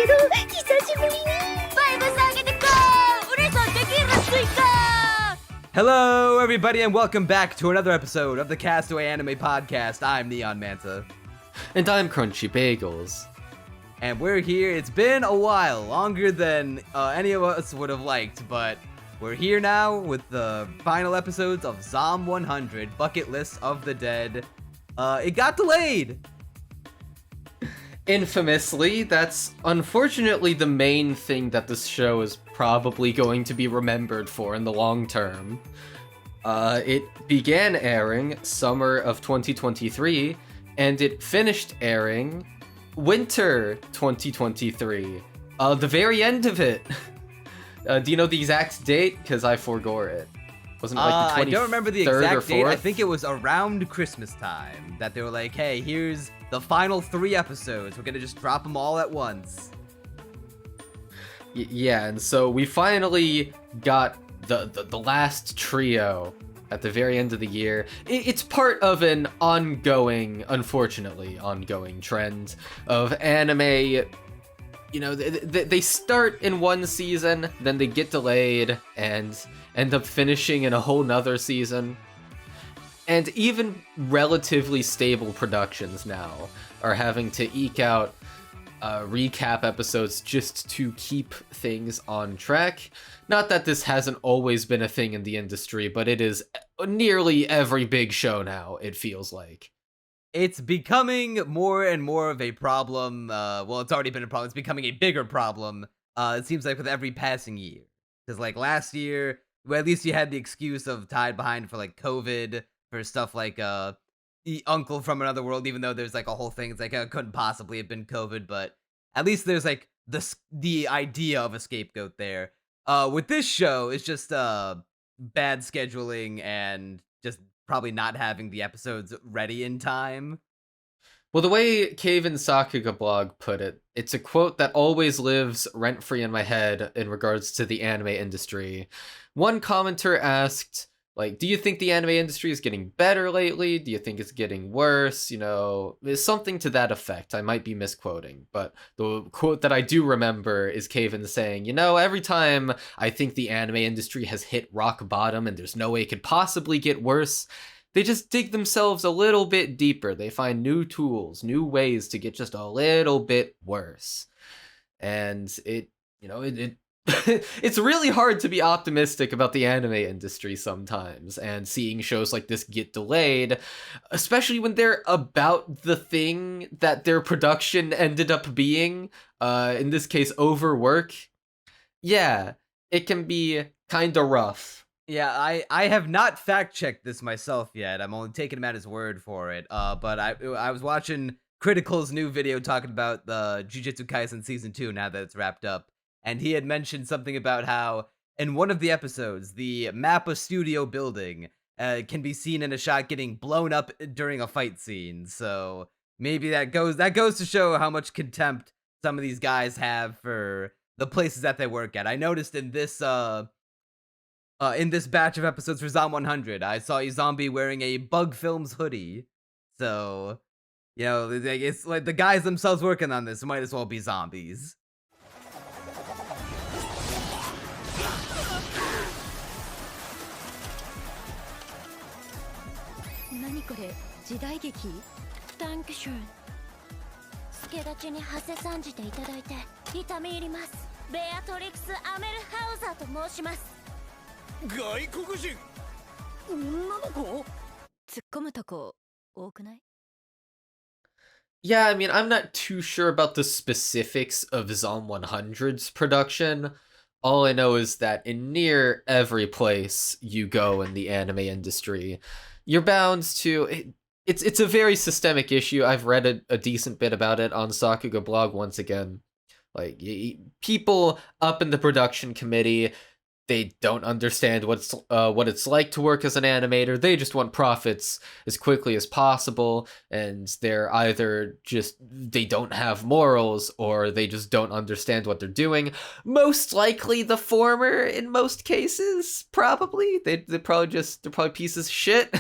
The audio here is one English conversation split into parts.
けど久しぶりにバイブス上げてこう嬉しそうできるスイカ Hello, everybody, and welcome back to another episode of the Castaway Anime podcast. I'm Neon Manta. And I'm Crunchy Bagels. And we're here. It's been a while, longer than any of us would have liked, but we're here now with the final episodes of Zom 100, Bucket List of the Dead. It got delayed! Infamously, that's unfortunately the main thing that this show is probably going to be remembered for in the long term. It began airing summer of 2023, and it finished airing winter 2023. The very end of it. Do you know the exact date? Because I forgot it. Wasn't it like the 23rd I don't remember the exact date. I 4th? think it was around Christmas time that they were like, hey, here's the final 3 episodes. We're gonna just drop them all at once. Yeah, and so we finally got the last trio at the very end of the year. It's part of an unfortunately ongoing trend of anime. You know, they start in one season, then they get delayed and end up finishing in a whole nother season. And even relatively stable productions now are having to eke out recap episodes just to keep things on track. Not that this hasn't always been a thing in the industry, but it is nearly every big show now, it feels like. It's becoming more and more of a problem. Well, it's already been a problem. It's becoming a bigger problem. It seems like with every passing year. Because like last year, well, at least you had the excuse of tied behind for like COVID, for stuff like the uncle from another world, even though there's like a whole thing. It's like it couldn't possibly have been COVID, but at least there's like the idea of a scapegoat there. With this show, it's just bad scheduling and just probably not having the episodes ready in time. Well, the way Kevin Sakuga blog put it, it's a quote that always lives rent-free in my head in regards to the anime industry. One commenter asked, like, do you think the anime industry is getting better lately? Do you think it's getting worse? You know, there's something to that effect. I might be misquoting, but the quote that I do remember is Kevin saying, you know, every time I think the anime industry has hit rock bottom and there's no way it could possibly get worse, they just dig themselves a little bit deeper. They find new tools, new ways to get just a little bit worse. And it it's really hard to be optimistic about the anime industry sometimes, and seeing shows like this get delayed, especially when they're about the thing that their production ended up being, in this case, overwork. Yeah, it can be kind of rough. Yeah, I have not fact-checked this myself yet. I'm only taking him at his word for it. But I was watching Critical's new video talking about the Jujutsu Kaisen Season 2 now that it's wrapped up. And he had mentioned something about how, in one of the episodes, the Mappa studio building can be seen in a shot getting blown up during a fight scene. So maybe that goes to show how much contempt some of these guys have for the places that they work at. I noticed in this batch of episodes for Zom 100, I saw a zombie wearing a Bug Films hoodie. So, you know, it's like the guys themselves working on this might as well be zombies. 何これ時代劇 Dankeschön 助立ちに馳せ参じていただいて痛み入りますベアトリックス・アメルハウザーと申します外国人女の子突っ込むとこ多くない Yeah, I mean, I'm not too sure about the specifics of Zom 100's production. All I know is that in near every place you go in the anime industry, you're bound to... It's a very systemic issue. I've read a decent bit about it on Sakuga blog once again. Like, people up in the production committee, they don't understand what it's like to work as an animator. They just want profits as quickly as possible, and they're either just, they don't have morals, or they just don't understand what they're doing. Most likely the former in most cases, probably. They're probably pieces of shit.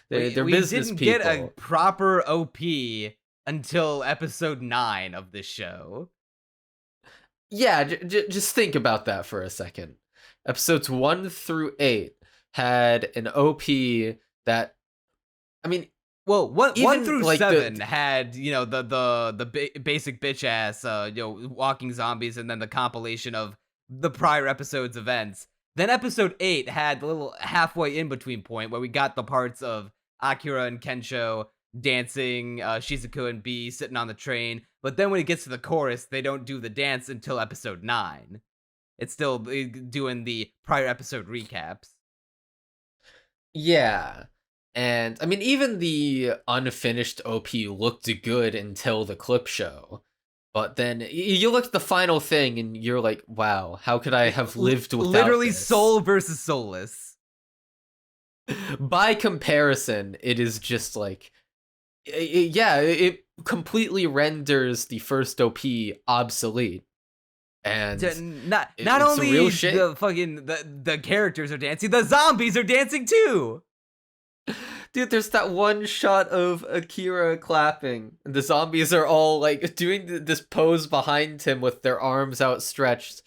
They're business people. We didn't get a proper OP until episode 9 of this show. Yeah, just think about that for a second. Episodes 1 through 8 had an OP that, I mean, Well, one even through like seven had, you know, the basic bitch ass, you know, walking zombies, and then the compilation of the prior episode's events. Then episode 8 had the little halfway in between point where we got the parts of Akira and Kensho dancing, Shizuku and B sitting on the train. But then when it gets to the chorus, they don't do the dance until episode 9. It's still doing the prior episode recaps. yeah. And I mean, even the unfinished OP looked good until the clip show. But then you look at the final thing and you're like, wow, how could I have lived without Literally this? soul versus soulless. By comparison, it is just like, it completely renders the first OP obsolete. And Not it's some only real shit. the fucking the characters are dancing, the zombies are dancing too. Dude, there's that one shot of Akira clapping, and the zombies are all like doing this pose behind him with their arms outstretched.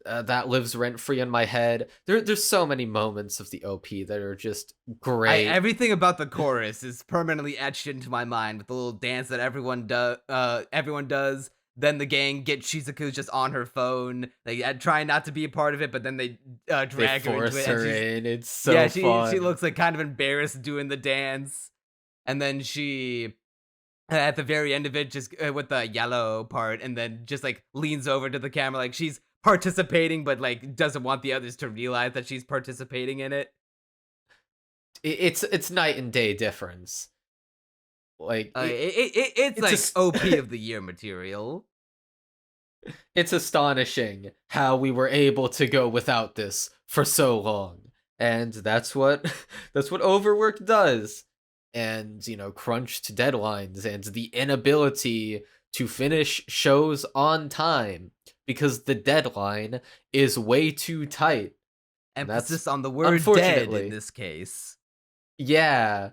That lives rent free in my head. There's so many moments of the OP that are just great. Everything about the chorus is permanently etched into my mind with the little dance that everyone does. Then the gang get Shizuku just on her phone, like trying not to be a part of it, but then they drag her into it. Her in. It's so yeah, fun. she looks like kind of embarrassed doing the dance, and then she at the very end of it, just with the yellow part, and then just like leans over to the camera like she's participating, but like doesn't want the others to realize that she's participating in it. It's night and day difference. Like it's like OP of the year material. It's astonishing how we were able to go without this for so long, and that's what overwork does. And you know, crunched deadlines and the inability to finish shows on time because the deadline is way too tight. Emphasis on the word dead in this case. Yeah.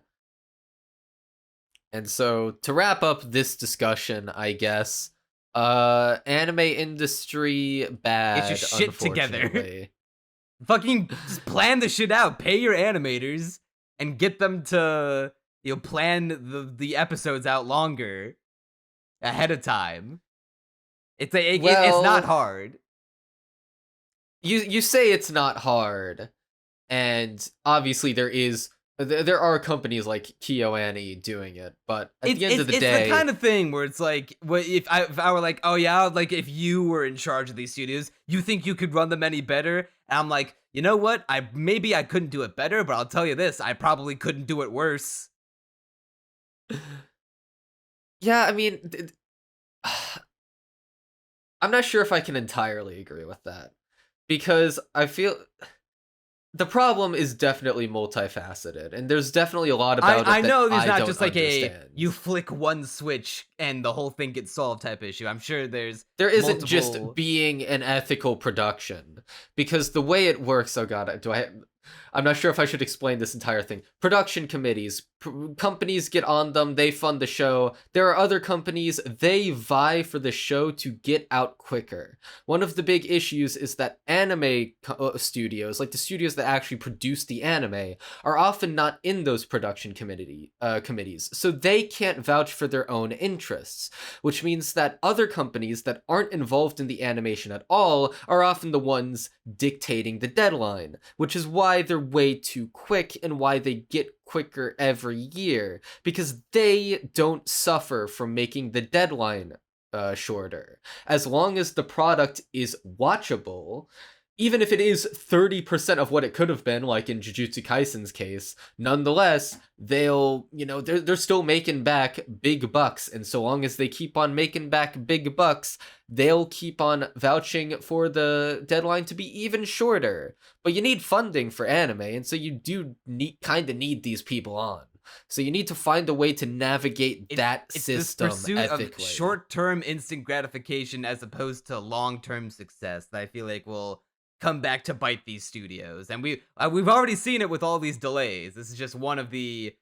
And so to wrap up this discussion, I guess, anime industry bad. Get your shit together. Fucking just plan the shit out. Pay your animators and get them to, you know, plan the episodes out longer ahead of time. It's not hard. You say it's not hard, and obviously there are companies like KyoAni doing it, but at the end of the day, it's the kind of thing where it's like, if I were like, oh yeah, like if you were in charge of these studios, you think you could run them any better? And I'm like, you know what? Maybe I couldn't do it better, but I'll tell you this, I probably couldn't do it worse. Yeah, I mean, I'm not sure if I can entirely agree with that, because I feel the problem is definitely multifaceted, and there's definitely a lot about it I know that there's not don't just like understand. you flick one switch and the whole thing gets solved type issue. I'm sure there isn't just being an ethical production, because the way it works, oh god, I'm not sure if I should explain this entire thing. Production committees, companies get on them, they fund the show. There are other companies, they vie for the show to get out quicker. One of the big issues is that anime studios, like the studios that actually produce the anime, are often not in those production committees, so they can't vouch for their own interests, which means that other companies that aren't involved in the animation at all are often the ones dictating the deadline, which is why they're way too quick and why they get quicker every year, because they don't suffer from making the deadline shorter. As long as the product is watchable, even if it is 30% of what it could have been, like in Jujutsu Kaisen's case, nonetheless, they're still making back big bucks, and so long as they keep on making back big bucks, they'll keep on vouching for the deadline to be even shorter. But you need funding for anime, and so you do need these people on. So you need to find a way to navigate that system this pursuit ethically. Of short-term instant gratification as opposed to long-term success that I feel like will come back to bite these studios. And we've already seen it with all these delays. This is just one of the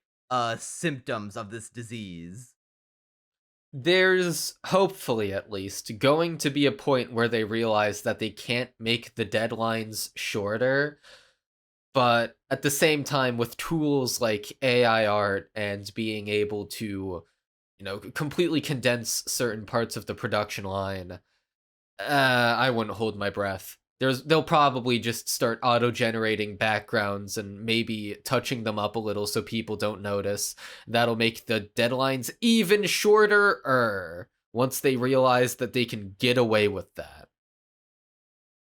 symptoms of this disease. There's, hopefully at least, going to be a point where they realize that they can't make the deadlines shorter, but at the same time, with tools like AI art and being able to, completely condense certain parts of the production line, I wouldn't hold my breath. They'll probably just start auto-generating backgrounds and maybe touching them up a little so people don't notice. That'll make the deadlines even shorter once they realize that they can get away with that.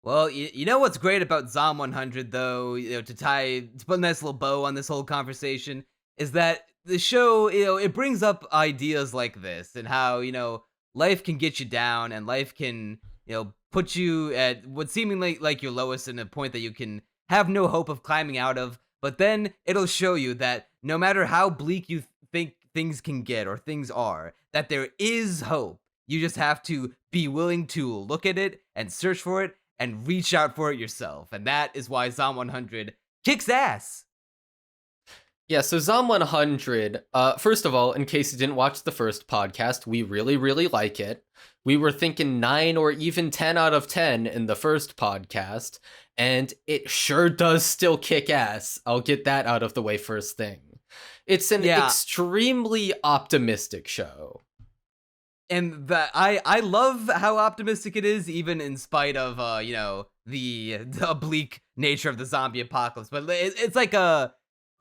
Well, you know what's great about Zom 100, though, to put a nice little bow on this whole conversation, is that the show, it brings up ideas like this and how, life can get you down and life can, put you at what seemingly like your lowest in a point that you can have no hope of climbing out of. But then it'll show you that no matter how bleak you think things can get or things are, that there is hope. You just have to be willing to look at it and search for it and reach out for it yourself. And that is why Zom 100 kicks ass. Yeah, so Zom 100, first of all, in case you didn't watch the first podcast, we really, really like it. We were thinking 9 or even 10 out of 10 in the first podcast, and it sure does still kick ass. I'll get that out of the way first thing. It's an extremely optimistic show. And I love how optimistic it is, even in spite of, the bleak nature of the zombie apocalypse. But it's like a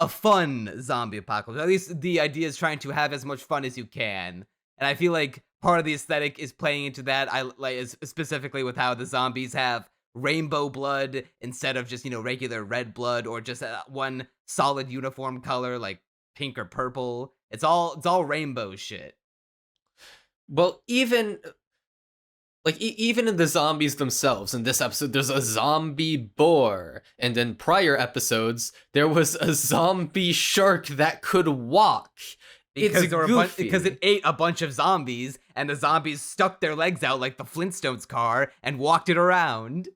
fun zombie apocalypse. At least the idea is trying to have as much fun as you can. And I feel like part of the aesthetic is playing into that. I like specifically with how the zombies have rainbow blood instead of just, regular red blood or just one solid uniform color like pink or purple. It's all rainbow shit. Well, even in the zombies themselves, in this episode, there's a zombie boar. And in prior episodes, there was a zombie shark that could walk. It's goofy. Because it ate a bunch of zombies, and the zombies stuck their legs out like the Flintstones car and walked it around.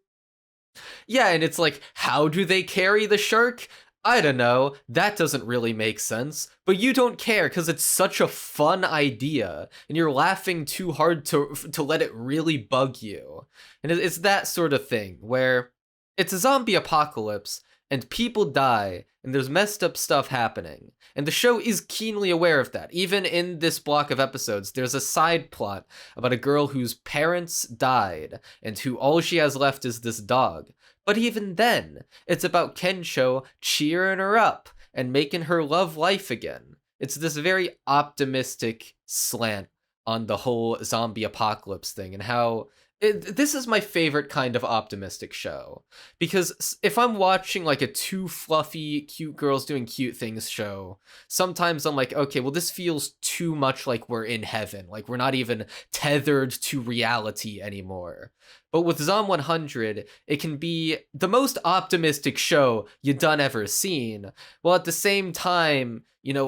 Yeah, and it's like, how do they carry the shark? I don't know, that doesn't really make sense, but you don't care because it's such a fun idea, and you're laughing too hard to let it really bug you. And it's that sort of thing, where it's a zombie apocalypse, and people die, and there's messed up stuff happening. And the show is keenly aware of that. Even in this block of episodes, there's a side plot about a girl whose parents died, and who all she has left is this dog. But even then, it's about Kensho cheering her up and making her love life again. It's this very optimistic slant on the whole zombie apocalypse thing and how this is my favorite kind of optimistic show. Because if I'm watching like a too fluffy, cute girls doing cute things show, sometimes I'm like, okay, well, this feels too much like we're in heaven. Like we're not even tethered to reality anymore. But with Zom 100, it can be the most optimistic show you done ever seen, while at the same time,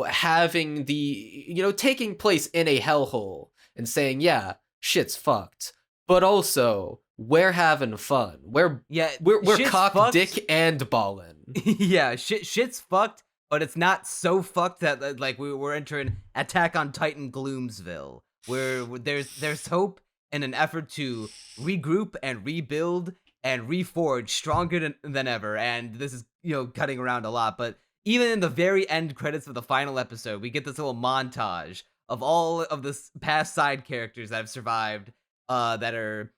having the, taking place in a hellhole and saying, yeah, shit's fucked. But also, we're having fun. We're cock, fucked. Dick, and ballin'. Yeah, shit's fucked, but it's not so fucked that like we're entering Attack on Titan Gloomsville, where there's hope in an effort to regroup and rebuild and reforge stronger than ever. And this is, cutting around a lot, but even in the very end credits of the final episode, we get this little montage of all of the past side characters that have survived, that are,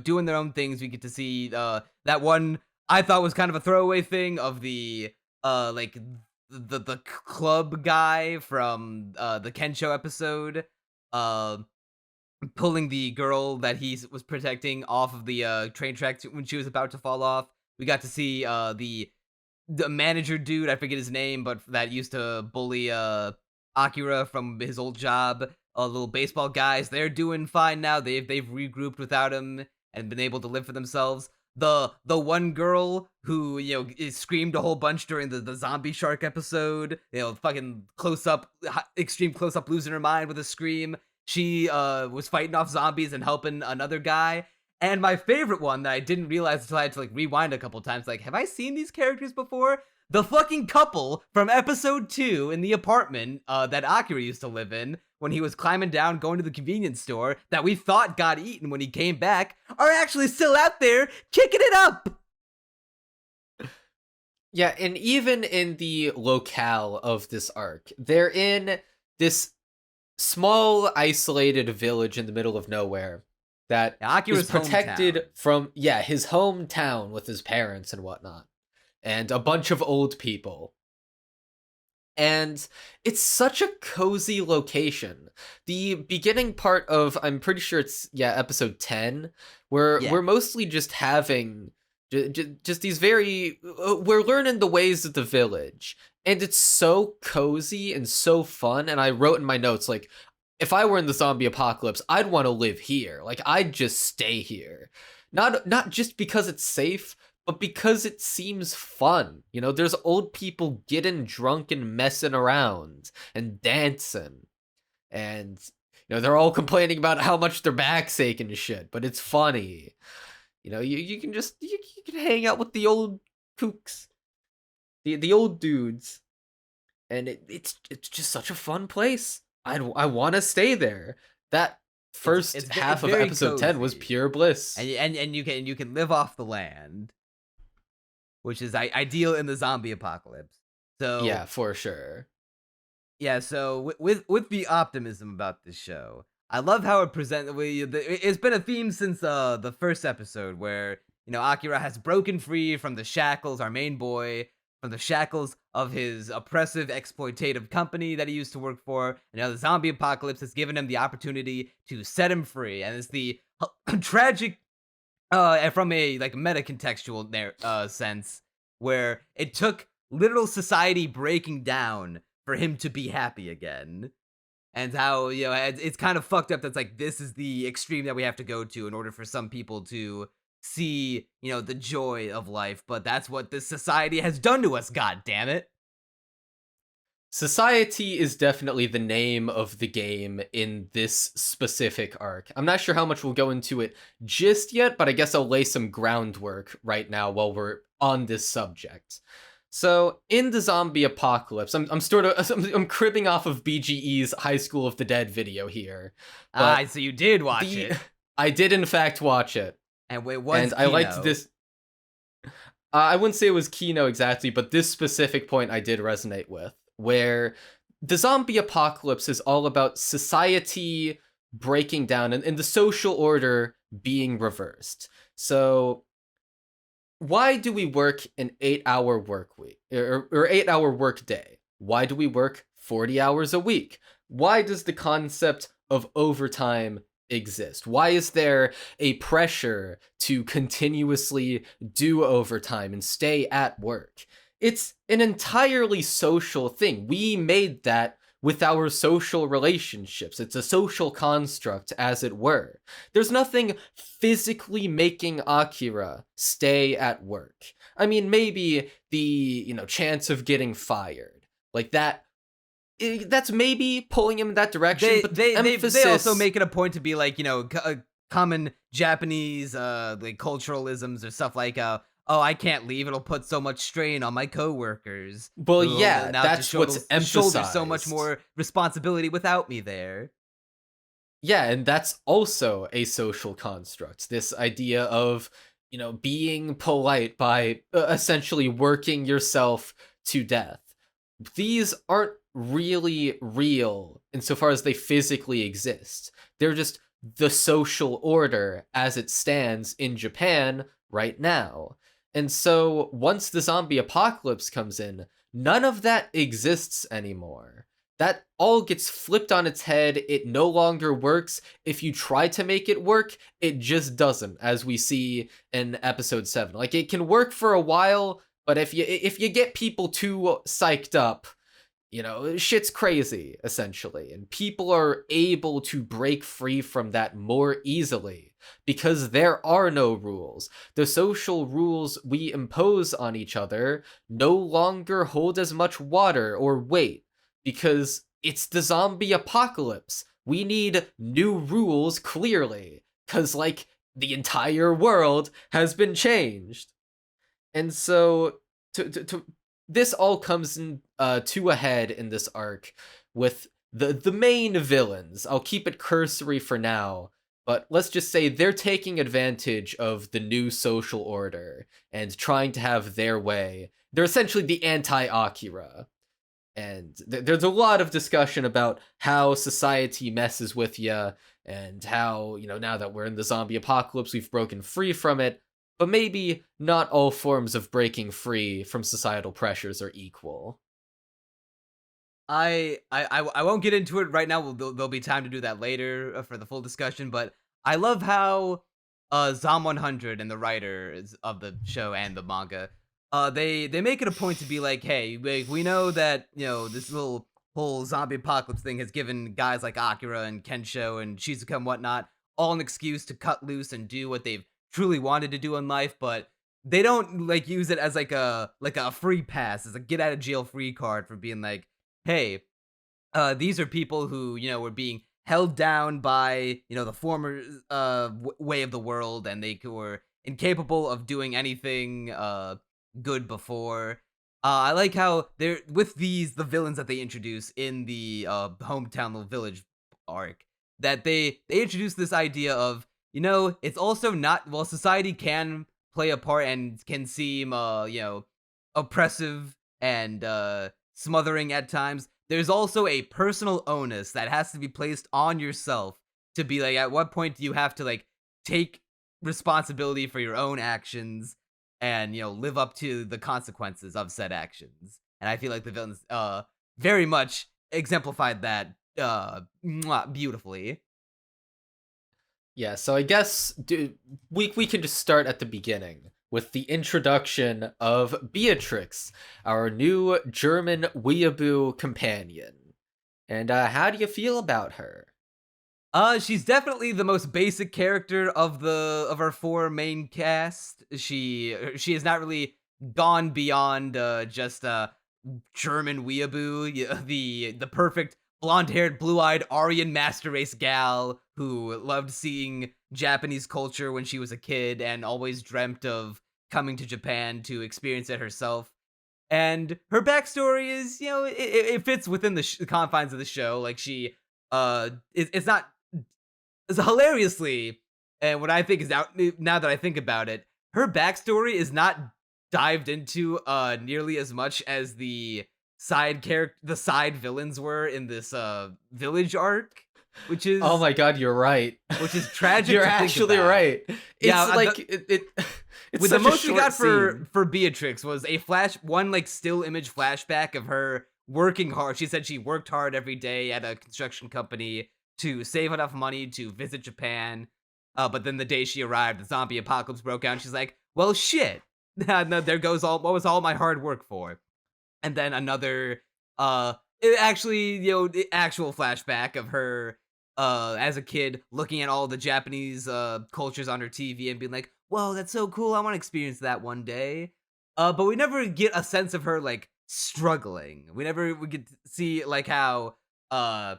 doing their own things. We get to see that one I thought was kind of a throwaway thing of the the club guy from the Kensho episode, pulling the girl that he was protecting off of the train track when she was about to fall off. We got to see the manager dude, I forget his name, but that used to bully Akira from his old job. Little baseball guys, they're doing fine now. They've regrouped without him and been able to live for themselves. The one girl who screamed a whole bunch during the zombie shark episode, fucking extreme close up, losing her mind with a scream. She was fighting off zombies and helping another guy. And my favorite one that I didn't realize until I had to rewind a couple times, have I seen these characters before? The fucking couple from episode 2 in the apartment that Akira used to live in, when he was climbing down, going to the convenience store that we thought got eaten when he came back are actually still out there kicking it up. Yeah, and even in the locale of this arc, they're in this small, isolated village in the middle of nowhere that Akira's is protected hometown. from, yeah, his hometown with his parents and whatnot, and a bunch of old people. And it's such a cozy location. The beginning part of, I'm pretty sure it's, episode 10, where we're mostly just having just these very, we're learning the ways of the village. And it's so cozy and so fun. And I wrote in my notes, like, if I were in the zombie apocalypse, I'd want to live here. Like, I'd just stay here. Not just because it's safe, but because it seems fun. You know, there's old people getting drunk and messing around and dancing. And, you know, they're all complaining about how much their back's aching and shit, but it's funny. You know, you can just, you can hang out with the old kooks. The old dudes. And it's just such a fun place. I want to stay there. That first half of episode 10 was pure bliss. And you can live off the land, which is ideal in the zombie apocalypse. So yeah, for sure. Yeah, so with the optimism about this show, I love how it presents. It's been a theme since the first episode, where Akira has broken free from the shackles, our main boy, from the shackles of his oppressive, exploitative company that he used to work for. And now the zombie apocalypse has given him the opportunity to set him free, and it's the tragic, from a meta-contextual sense, where it took literal society breaking down for him to be happy again. And how, it's kind of fucked up that's like, this is the extreme that we have to go to in order for some people to see, the joy of life. But that's what this society has done to us, god damn it. Society is definitely the name of the game in this specific arc. I'm not sure how much we'll go into it just yet, but I guess I'll lay some groundwork right now while we're on this subject. So, in the zombie apocalypse, I'm cribbing off of BGE's High School of the Dead video here. So you did watch it. I did in fact watch it. And wait, what's I liked this. I wouldn't say it was Kino exactly, but this specific point I did resonate with, where the zombie apocalypse is all about society breaking down and the social order being reversed. So, why do we work an 8-hour work week or 8-hour work day? Why do we work 40 hours a week? Why does the concept of overtime exist? Why is there a pressure to continuously do overtime and stay at work? It's an entirely social thing. We made that with our social relationships. It's a social construct, as it were. There's nothing physically making Akira stay at work. I mean, maybe the, chance of getting fired. Like that, that's maybe pulling him in that direction, but they also make it a point to be like, common Japanese like culturalisms or stuff like, oh, I can't leave. It'll put so much strain on my coworkers. Well, yeah, that's what's emphasized. Shoulder so much more responsibility without me there. Yeah, and that's also a social construct. This idea of, being polite by essentially working yourself to death. These aren't really real insofar as they physically exist. They're just the social order as it stands in Japan right now. And so once the zombie apocalypse comes in, none of that exists anymore. That all gets flipped on its head. It no longer works. If you try to make it work, it just doesn't, as we see in episode 7. Like, it can work for a while, but if you get people too psyched up, shit's crazy, essentially. And people are able to break free from that more easily because there are no rules. The social rules we impose on each other no longer hold as much water or weight because it's the zombie apocalypse. We need new rules, clearly, because, the entire world has been changed. And so, this all comes in, to a head in this arc with the main villains. I'll keep it cursory for now, but let's just say they're taking advantage of the new social order and trying to have their way. They're essentially the anti-Akira. And there's a lot of discussion about how society messes with you and how, now that we're in the zombie apocalypse, we've broken free from it, but maybe not all forms of breaking free from societal pressures are equal. I won't get into it right now. There'll be time to do that later for the full discussion. But I love how Zom 100 and the writers of the show and the manga, they make it a point to be like, hey, we know that this little whole zombie apocalypse thing has given guys like Akira and Kensho and Shizuka and whatnot all an excuse to cut loose and do what they've truly wanted to do in life, but they don't like use it as like a free pass, as a get out of jail free card for being like, hey, these are people who were being held down by the former way of the world, and they were incapable of doing anything good before. I like how they're with the villains that they introduce in the hometown little village arc, that they introduce this idea of it's also not, well, society can play a part and can seem oppressive and smothering at times. There's also a personal onus that has to be placed on yourself to be like, at what point do you have to like take responsibility for your own actions and live up to the consequences of said actions. And I feel like the villains very much exemplified that beautifully. Yeah, so I guess we can just start at the beginning with the introduction of Beatrix, our new German Weeaboo companion. And how do you feel about her? She's definitely the most basic character of our four main cast. She has not really gone beyond just German Weeaboo, the perfect blonde-haired, blue-eyed Aryan master race gal who loved seeing Japanese culture when she was a kid and always dreamt of coming to Japan to experience it herself. And her backstory is, it fits within the confines of the show. Like she, it's not, it's hilariously, and what I think is now that I think about it, her backstory is not dived into nearly as much as the side villains were in this village arc, which is, oh my god, you're right. Which is tragic. You're to think actually about. right. It's Yeah, like it's with the such most a we got short for Beatrix was one like still image flashback of her working hard. She said she worked hard every day at a construction company to save enough money to visit Japan. But then the day she arrived, the zombie apocalypse broke out. And she's like, well, shit. No, there goes what was all my hard work for? And then another, actual flashback of her, as a kid looking at all the Japanese, cultures on her TV and being like, whoa, that's so cool. I want to experience that one day. But we never get a sense of her, like, struggling. We get to see, like, how, a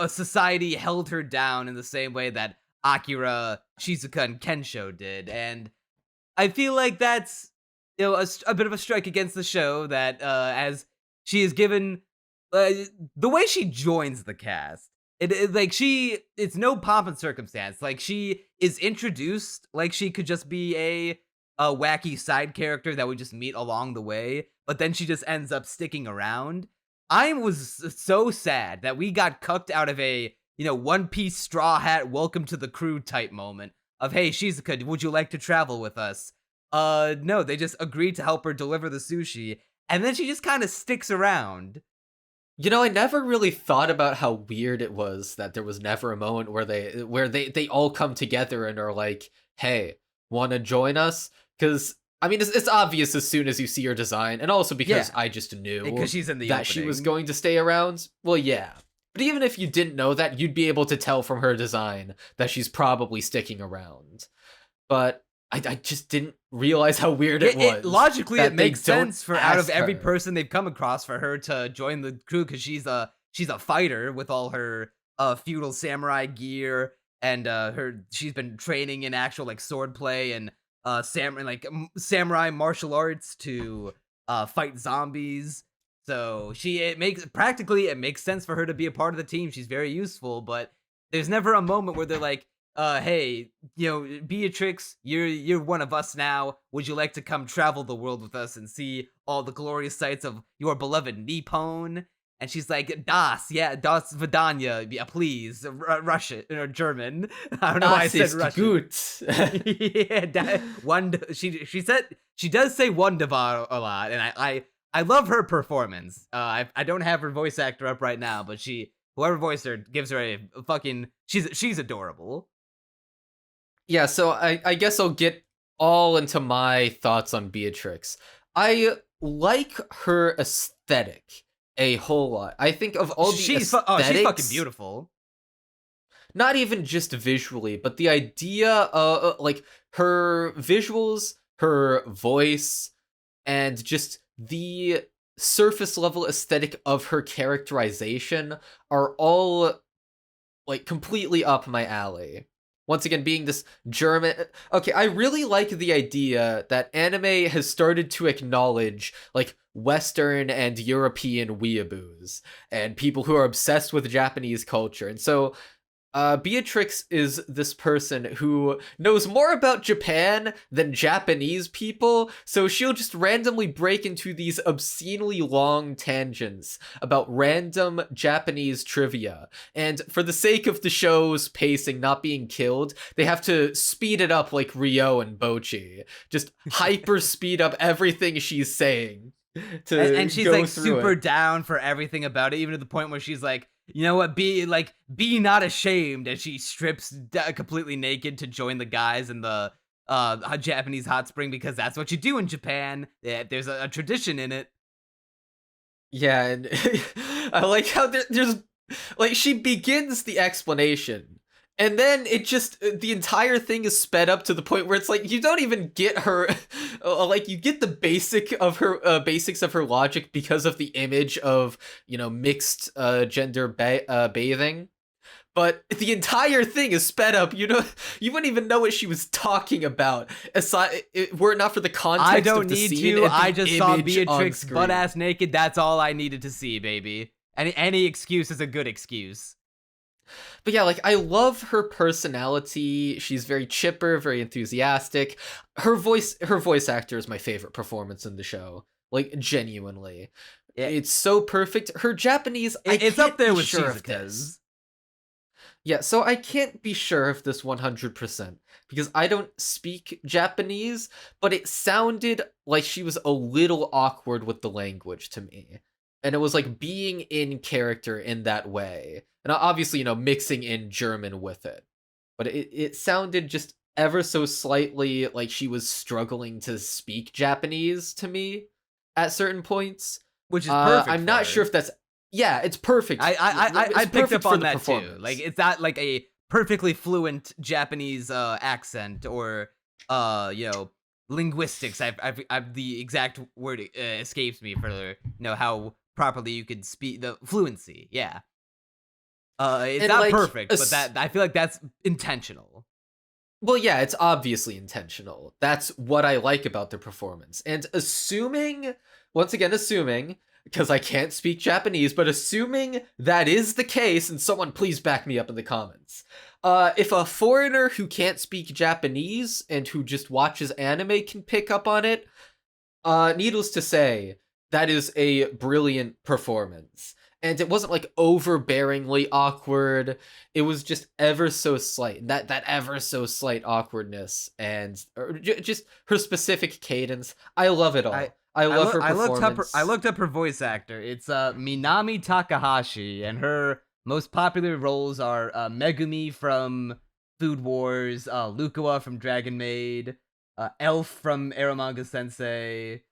society held her down in the same way that Akira, Shizuka, and Kensho did. And I feel like that's, a bit of a strike against the show that, as she is given, the way she joins the cast, it's no pomp and circumstance. Like, she is introduced like she could just be a wacky side character that we just meet along the way, but then she just ends up sticking around. I was so sad that we got cucked out of a, One Piece Straw Hat welcome to the crew type moment of, hey, Shizuka, would you like to travel with us? No, they just agreed to help her deliver the sushi, and then she just kind of sticks around. I never really thought about how weird it was that there was never a moment where they all come together and are like, hey, want to join us? Because I mean, it's obvious as soon as you see her design, and also because I just knew because she's in the that opening. She was going to stay around. Well, yeah. But even if you didn't know that, you'd be able to tell from her design that she's probably sticking around. But I just didn't realize how weird it was. Logically, it makes sense for out of every her. person they've come across for her to join the crew, because she's a fighter with all her feudal samurai gear, and she's been training in actual like sword play and samurai martial arts to fight zombies. So it makes sense for her to be a part of the team. She's very useful, but there's never a moment where they're like, hey, Beatrix, you're one of us now. Would you like to come travel the world with us and see all the glorious sights of your beloved Nippon? And she's like, Das Vidanya, yeah, please, Russian or German. I don't know why I said Russian. Gut. Yeah, she does say Wunderbar a lot, and I love her performance. I don't have her voice actor up right now, but whoever voiced her gives her a fucking she's adorable. Yeah, so I guess I'll get all into my thoughts on Beatrix. I like her aesthetic a whole lot. I think of all the she's aesthetics, she's fucking beautiful. Not even just visually, but the idea of like her visuals, her voice, and just the surface level aesthetic of her characterization are all like completely up my alley. Once again, being this German... Okay, I really like the idea that anime has started to acknowledge, like, Western and European weeaboos, and people who are obsessed with Japanese culture. And so, Beatrix is this person who knows more about Japan than Japanese people, so she'll just randomly break into these obscenely long tangents about random Japanese trivia. And for the sake of the show's pacing not being killed, they have to speed it up like Ryo and Bochi. Just hyper speed up everything she's saying. And she's like super it. down for everything about it, even to the point where she's like, you know what, be not ashamed, and she strips completely naked to join the guys in the Japanese hot spring, because that's what you do in Japan. There's a tradition in it. Yeah, and I like how there's like she begins the explanation, and then it just the entire thing is sped up to the point where it's like you don't even get her like you get the basics of her logic because of the image of, mixed gender bathing. But the entire thing is sped up. You wouldn't even know what she was talking about. Aside, were it not for the context I don't of the need scene to. and the I just saw image Beatrix on butt screen. ass naked. That's all I needed to see, baby. Any excuse is a good excuse. But yeah, like I love her personality. She's very chipper, very enthusiastic. Her voice actor is my favorite performance in the show. Like genuinely, it's so perfect. Her Japanese, It's up there with sure Shizuka's. Yeah, so I can't be sure of this 100% because I don't speak Japanese, but it sounded like she was a little awkward with the language to me. And it was like being in character in that way. And obviously, mixing in German with it. But it sounded just ever so slightly like she was struggling to speak Japanese to me at certain points. Which is perfect. I'm not sure if that's... Yeah, it's perfect. I picked up on that too. Performance. Like, it's not like a perfectly fluent Japanese accent or linguistics. I've the exact word escapes me for how properly you could speak the fluency. Yeah. It's And, not like, perfect, but that I feel like that's intentional. Well, yeah, it's obviously intentional. That's what I like about the performance. And once again, because I can't speak Japanese, but assuming that is the case, and someone please back me up in the comments. If a foreigner who can't speak Japanese and who just watches anime can pick up on it, needless to say, that is a brilliant performance. And it wasn't like overbearingly awkward. It was just ever so slight. That ever so slight awkwardness and just her specific cadence. I love it all. I love her performance. I looked up her voice actor. It's Minami Takahashi, and her most popular roles are Megumi from Food Wars, Lukawa from Dragon Maid, Elf from Eromanga Sensei.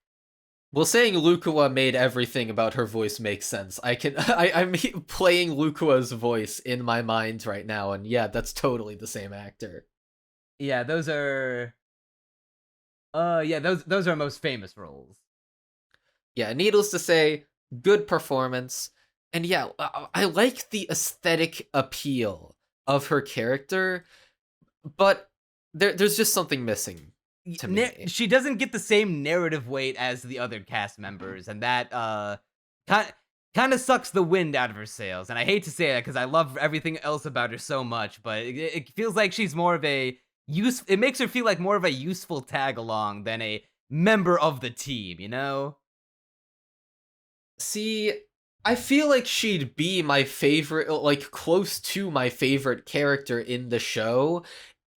Well, saying Lukawa made everything about her voice make sense. I'm playing Lukawa's voice in my mind right now, and yeah, that's totally the same actor. Yeah, those are those are most famous roles. Yeah, needless to say, good performance. And yeah, I like the aesthetic appeal of her character, but there's just something missing. She doesn't get the same narrative weight as the other cast members, and that kind of sucks the wind out of her sails. And I hate to say that because I love everything else about her so much, but it feels like she's more of a it makes her feel like more of a useful tag along than a member of the team, you know? See, I feel like she'd be my favorite, like close to my favorite character in the show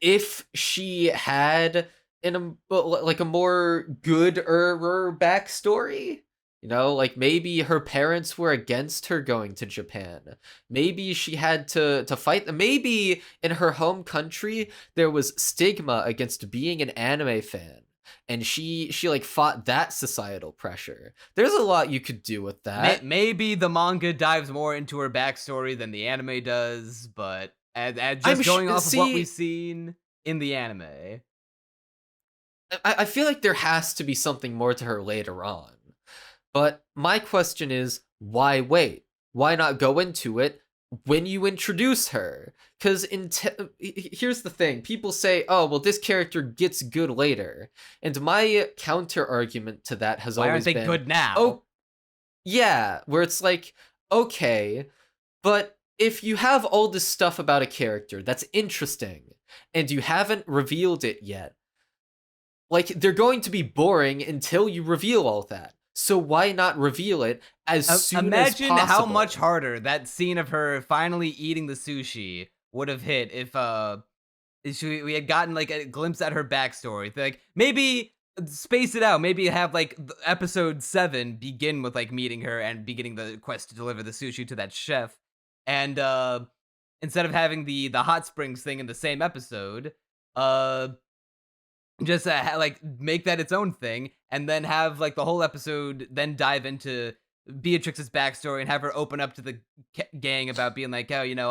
if she had like a more good backstory. You know, like maybe her parents were against her going to Japan. Maybe she had to fight them. Maybe in her home country there was stigma against being an anime fan, and she like fought that societal pressure. There's a lot you could do with that. Maybe the manga dives more into her backstory than the anime does, but just going off of what we've seen in the anime, I feel like there has to be something more to her later on. But my question is, why wait? Why not go into it when you introduce her? Because here's the thing. People say, oh, well, this character gets good later. And my counter argument to that has always been... Why aren't they good now? Oh, yeah, where it's like, okay, but if you have all this stuff about a character that's interesting, and you haven't revealed it yet, like, they're going to be boring until you reveal all that. So why not reveal it as soon as possible? Imagine how much harder that scene of her finally eating the sushi would have hit if we had gotten like a glimpse at her backstory. Like maybe space it out. Maybe have like episode 7 begin with like meeting her and beginning the quest to deliver the sushi to that chef. And instead of having the hot springs thing in the same episode, just like make that its own thing, and then have like the whole episode then dive into Beatrix's backstory and have her open up to the gang about being like, oh, you know,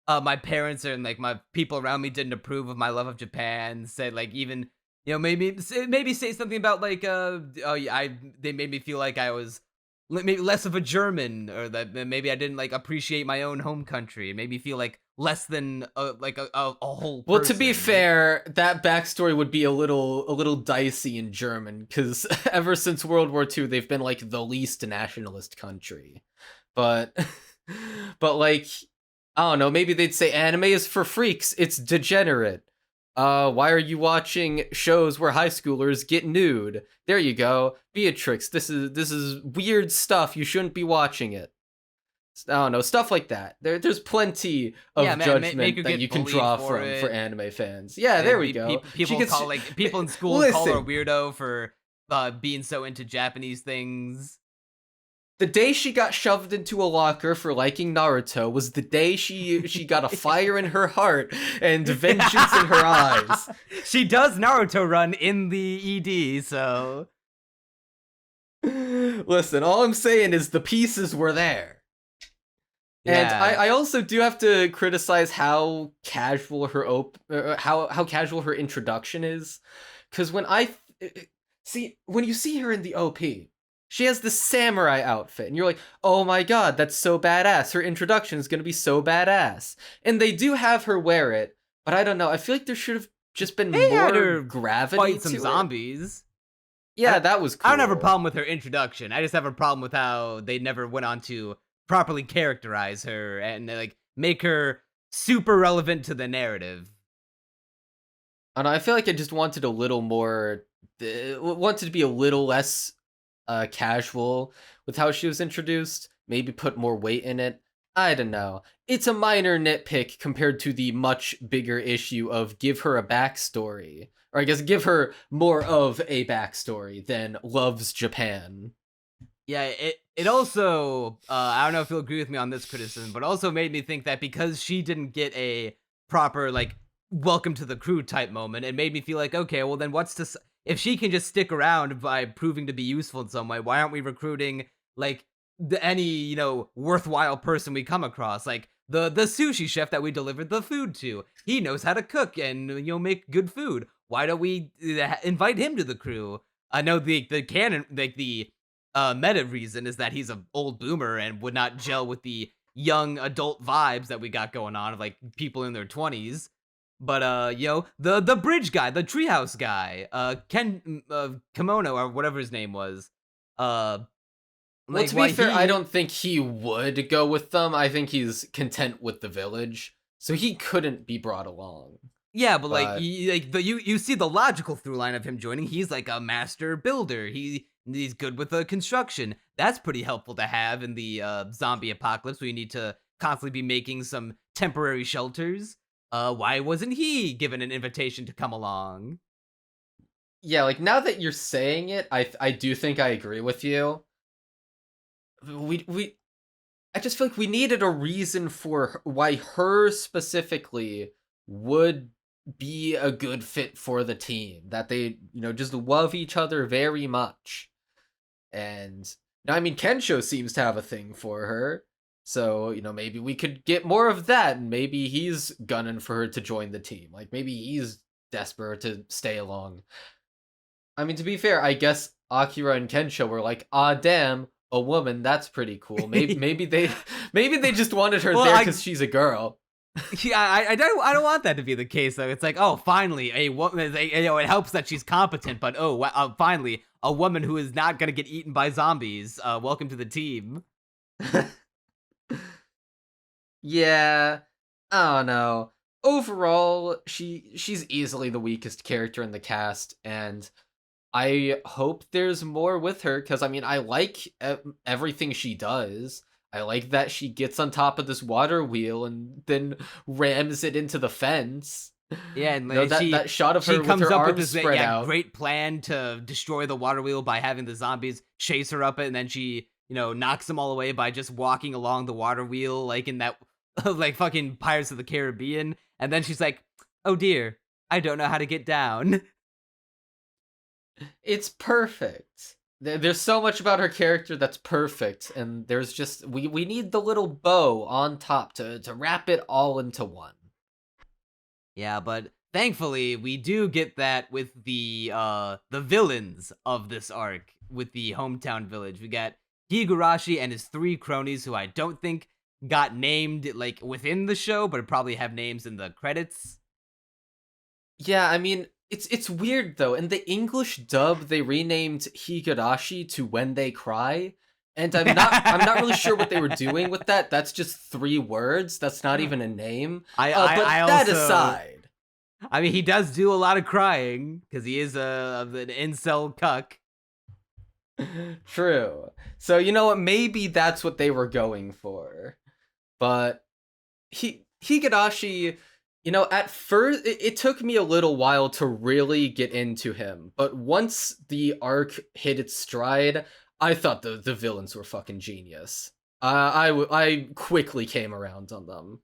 my parents and like my people around me didn't approve of my love of Japan. Said like even, you know, maybe say something about like they made me feel like I was maybe less of a German, or that maybe I didn't like appreciate my own home country. It made me feel like less than like a whole person. Well, to be fair, that backstory would be a little dicey in German, because ever since World War II, they've been like the least nationalist country. But like, I don't know, maybe they'd say anime is for freaks, it's degenerate. Why are you watching shows where high schoolers get nude? There you go. Beatrix, this is weird stuff. You shouldn't be watching it. I don't know, stuff like that. There's plenty of judgment that you can draw for anime fans. Yeah, there we go. People in school call her a weirdo for being so into Japanese things. The day she got shoved into a locker for liking Naruto was the day she got a fire in her heart and vengeance in her eyes. She does Naruto run in the ED, so... Listen, all I'm saying is the pieces were there. Yeah. And I also do have to criticize how casual her how casual her introduction is. Because when you see her in the OP, she has this samurai outfit, and you're like, oh my god, that's so badass. Her introduction is going to be so badass. And they do have her wear it, but I don't know. I feel like there should have just been more gravity fight some to zombies. Yeah, that was cool. I don't have a problem with her introduction. I just have a problem with how they never went on to properly characterize her and like make her super relevant to the narrative. I don't know, I feel like I just wanted a little more, wanted to be a little less casual with how she was introduced, maybe put more weight in it. I don't know. It's a minor nitpick compared to the much bigger issue of give her a backstory. Or I guess give her more of a backstory than loves Japan. Yeah, it also, I don't know if you'll agree with me on this criticism, but also made me think that because she didn't get a proper, like, welcome to the crew type moment, it made me feel like, okay, well then if she can just stick around by proving to be useful in some way, why aren't we recruiting, like, any, you know, worthwhile person we come across? Like, the sushi chef that we delivered the food to, he knows how to cook and, you know, make good food. Why don't we invite him to the crew? I know the canon, like, the meta reason is that he's an old boomer and would not gel with the young adult vibes that we got going on of, like, people in their 20s. But, you know, the bridge guy, the treehouse guy, Ken Kimono, or whatever his name was, Well, Like, to why be fair, I he- don't think he would go with them. I think he's content with the village, so he couldn't be brought along. Yeah, but like, But you see the logical through line of him joining. He's like a master builder. He's good with the construction. That's pretty helpful to have in the zombie apocalypse, where you need to constantly be making some temporary shelters. Why wasn't he given an invitation to come along? yeah, like now that you're saying it, I do think I agree with you. We I just feel like we needed a reason for why her specifically would be a good fit for the team. That they, just love each other very much. And now, I mean, Kensho seems to have a thing for her. So, maybe we could get more of that. And maybe he's gunning for her to join the team. Like, maybe he's desperate to stay along. I mean, to be fair, I guess Akira and Kensho were like, ah, damn, a woman, that's pretty cool. Maybe they just wanted her there because she's a girl. Yeah, I don't want that to be the case though. It's like, oh, finally a woman. It helps that she's competent, but finally a woman who is not gonna get eaten by zombies. Welcome to the team. Yeah, I don't know. Overall, she's easily the weakest character in the cast, and I hope there's more with her, because I mean, I like everything she does. I like that she gets on top of this water wheel and then rams it into the fence. Yeah, and that shot of her with comes her up with arms this spread out. great plan to destroy the water wheel by having the zombies chase her up it, and then she knocks them all away by just walking along the water wheel like in that like fucking Pirates of the Caribbean. And then she's like, oh dear, I don't know how to get down. It's perfect. There's so much about her character that's perfect, and there's just we need the little bow on top to wrap it all into one. Yeah, but thankfully we do get that with the villains of this arc with the hometown village. We got Higurashi and his 3 cronies, who I don't think got named like within the show, but probably have names in the credits. Yeah, I mean, it's weird though. In the English dub, they renamed Higurashi to When They Cry, and I'm not really sure what they were doing with that. That's just 3 words. That's not even a name. But that aside, I mean, he does do a lot of crying because he is an incel cuck. True. So you know what? Maybe that's what they were going for. But Higurashi, at first, it took me a little while to really get into him. But once the arc hit its stride, I thought the villains were fucking genius. I quickly came around on them.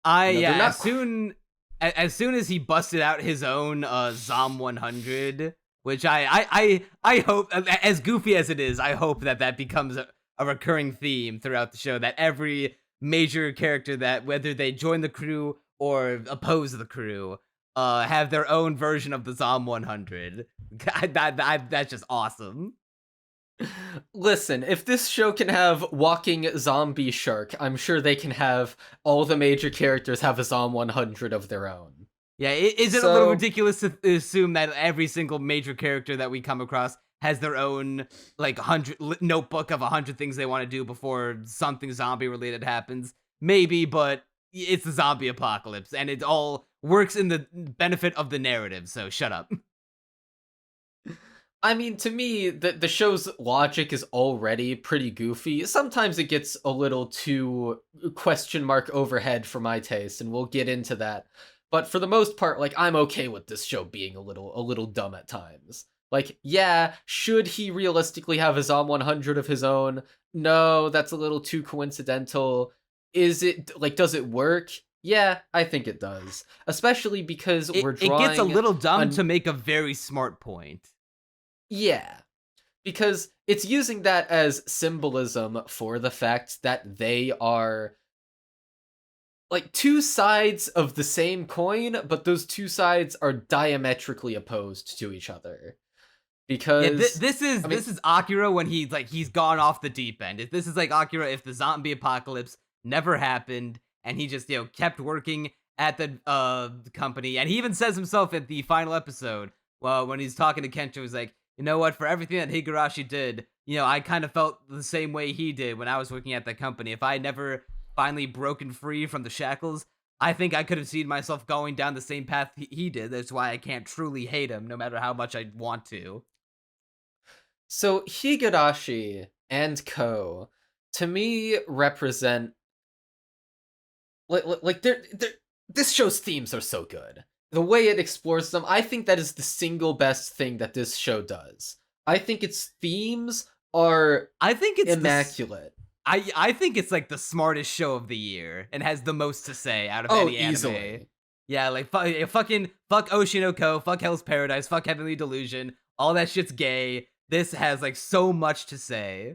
As soon as he busted out his own Zom 100, which I hope, as goofy as it is, I hope that becomes a recurring theme throughout the show, that every major character, that whether they join the crew or oppose the crew, have their own version of the Zom 100. That's just awesome. Listen, if this show can have walking zombie shark, I'm sure they can have all the major characters have a Zom 100 of their own. Yeah, is it a little ridiculous to assume that every single major character that we come across has their own like notebook of 100 things they want to do before something zombie related happens? Maybe, but it's the zombie apocalypse, and it all works in the benefit of the narrative, so shut up. I mean, to me, the show's logic is already pretty goofy. Sometimes it gets a little too question mark overhead for my taste, and we'll get into that. But for the most part, like, I'm okay with this show being a little dumb at times. Like, yeah, should he realistically have a Zom 100 of his own? No, that's a little too coincidental. Is it, like, does it work? Yeah, I think it does. Especially because we're drawing... It gets a little dumb to make a very smart point. Yeah, because it's using that as symbolism for the fact that they are like 2 sides of the same coin, but those 2 sides are diametrically opposed to each other. Because this is Akira when he's gone off the deep end. This is like Akira if the zombie apocalypse never happened and he just kept working at the company, and he even says himself at the final episode, well, when he's talking to Kensho, he's like, you know what, for everything that Higurashi did, I kind of felt the same way he did when I was working at that company. If I had never finally broken free from the shackles, I think I could have seen myself going down the same path he did. That's why I can't truly hate him, no matter how much I want to. So Higurashi and Ko, to me, represent like they're this show's themes are so good. The way it explores them, I think that is the single best thing that this show does. I think its themes are I think it's immaculate. I think it's like the smartest show of the year and has the most to say out of Oh, any anime. easily. Yeah, like fucking fuck Oshinoko, fuck Hell's Paradise, fuck Heavenly Delusion. All that shit's gay. This has like so much to say.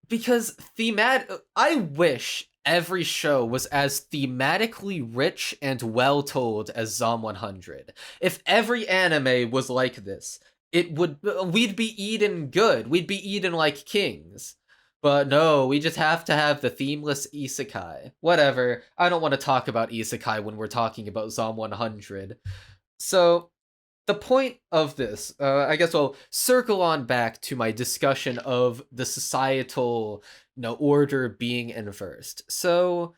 Because I wish every show was as thematically rich and well told as Zom 100. If every anime was like this, we'd be eaten good. We'd be eaten like kings. But no, we just have to have the themeless isekai. Whatever. I don't want to talk about isekai when we're talking about Zom 100. So, the point of this, I guess I'll circle on back to my discussion of the societal, order being inversed. So,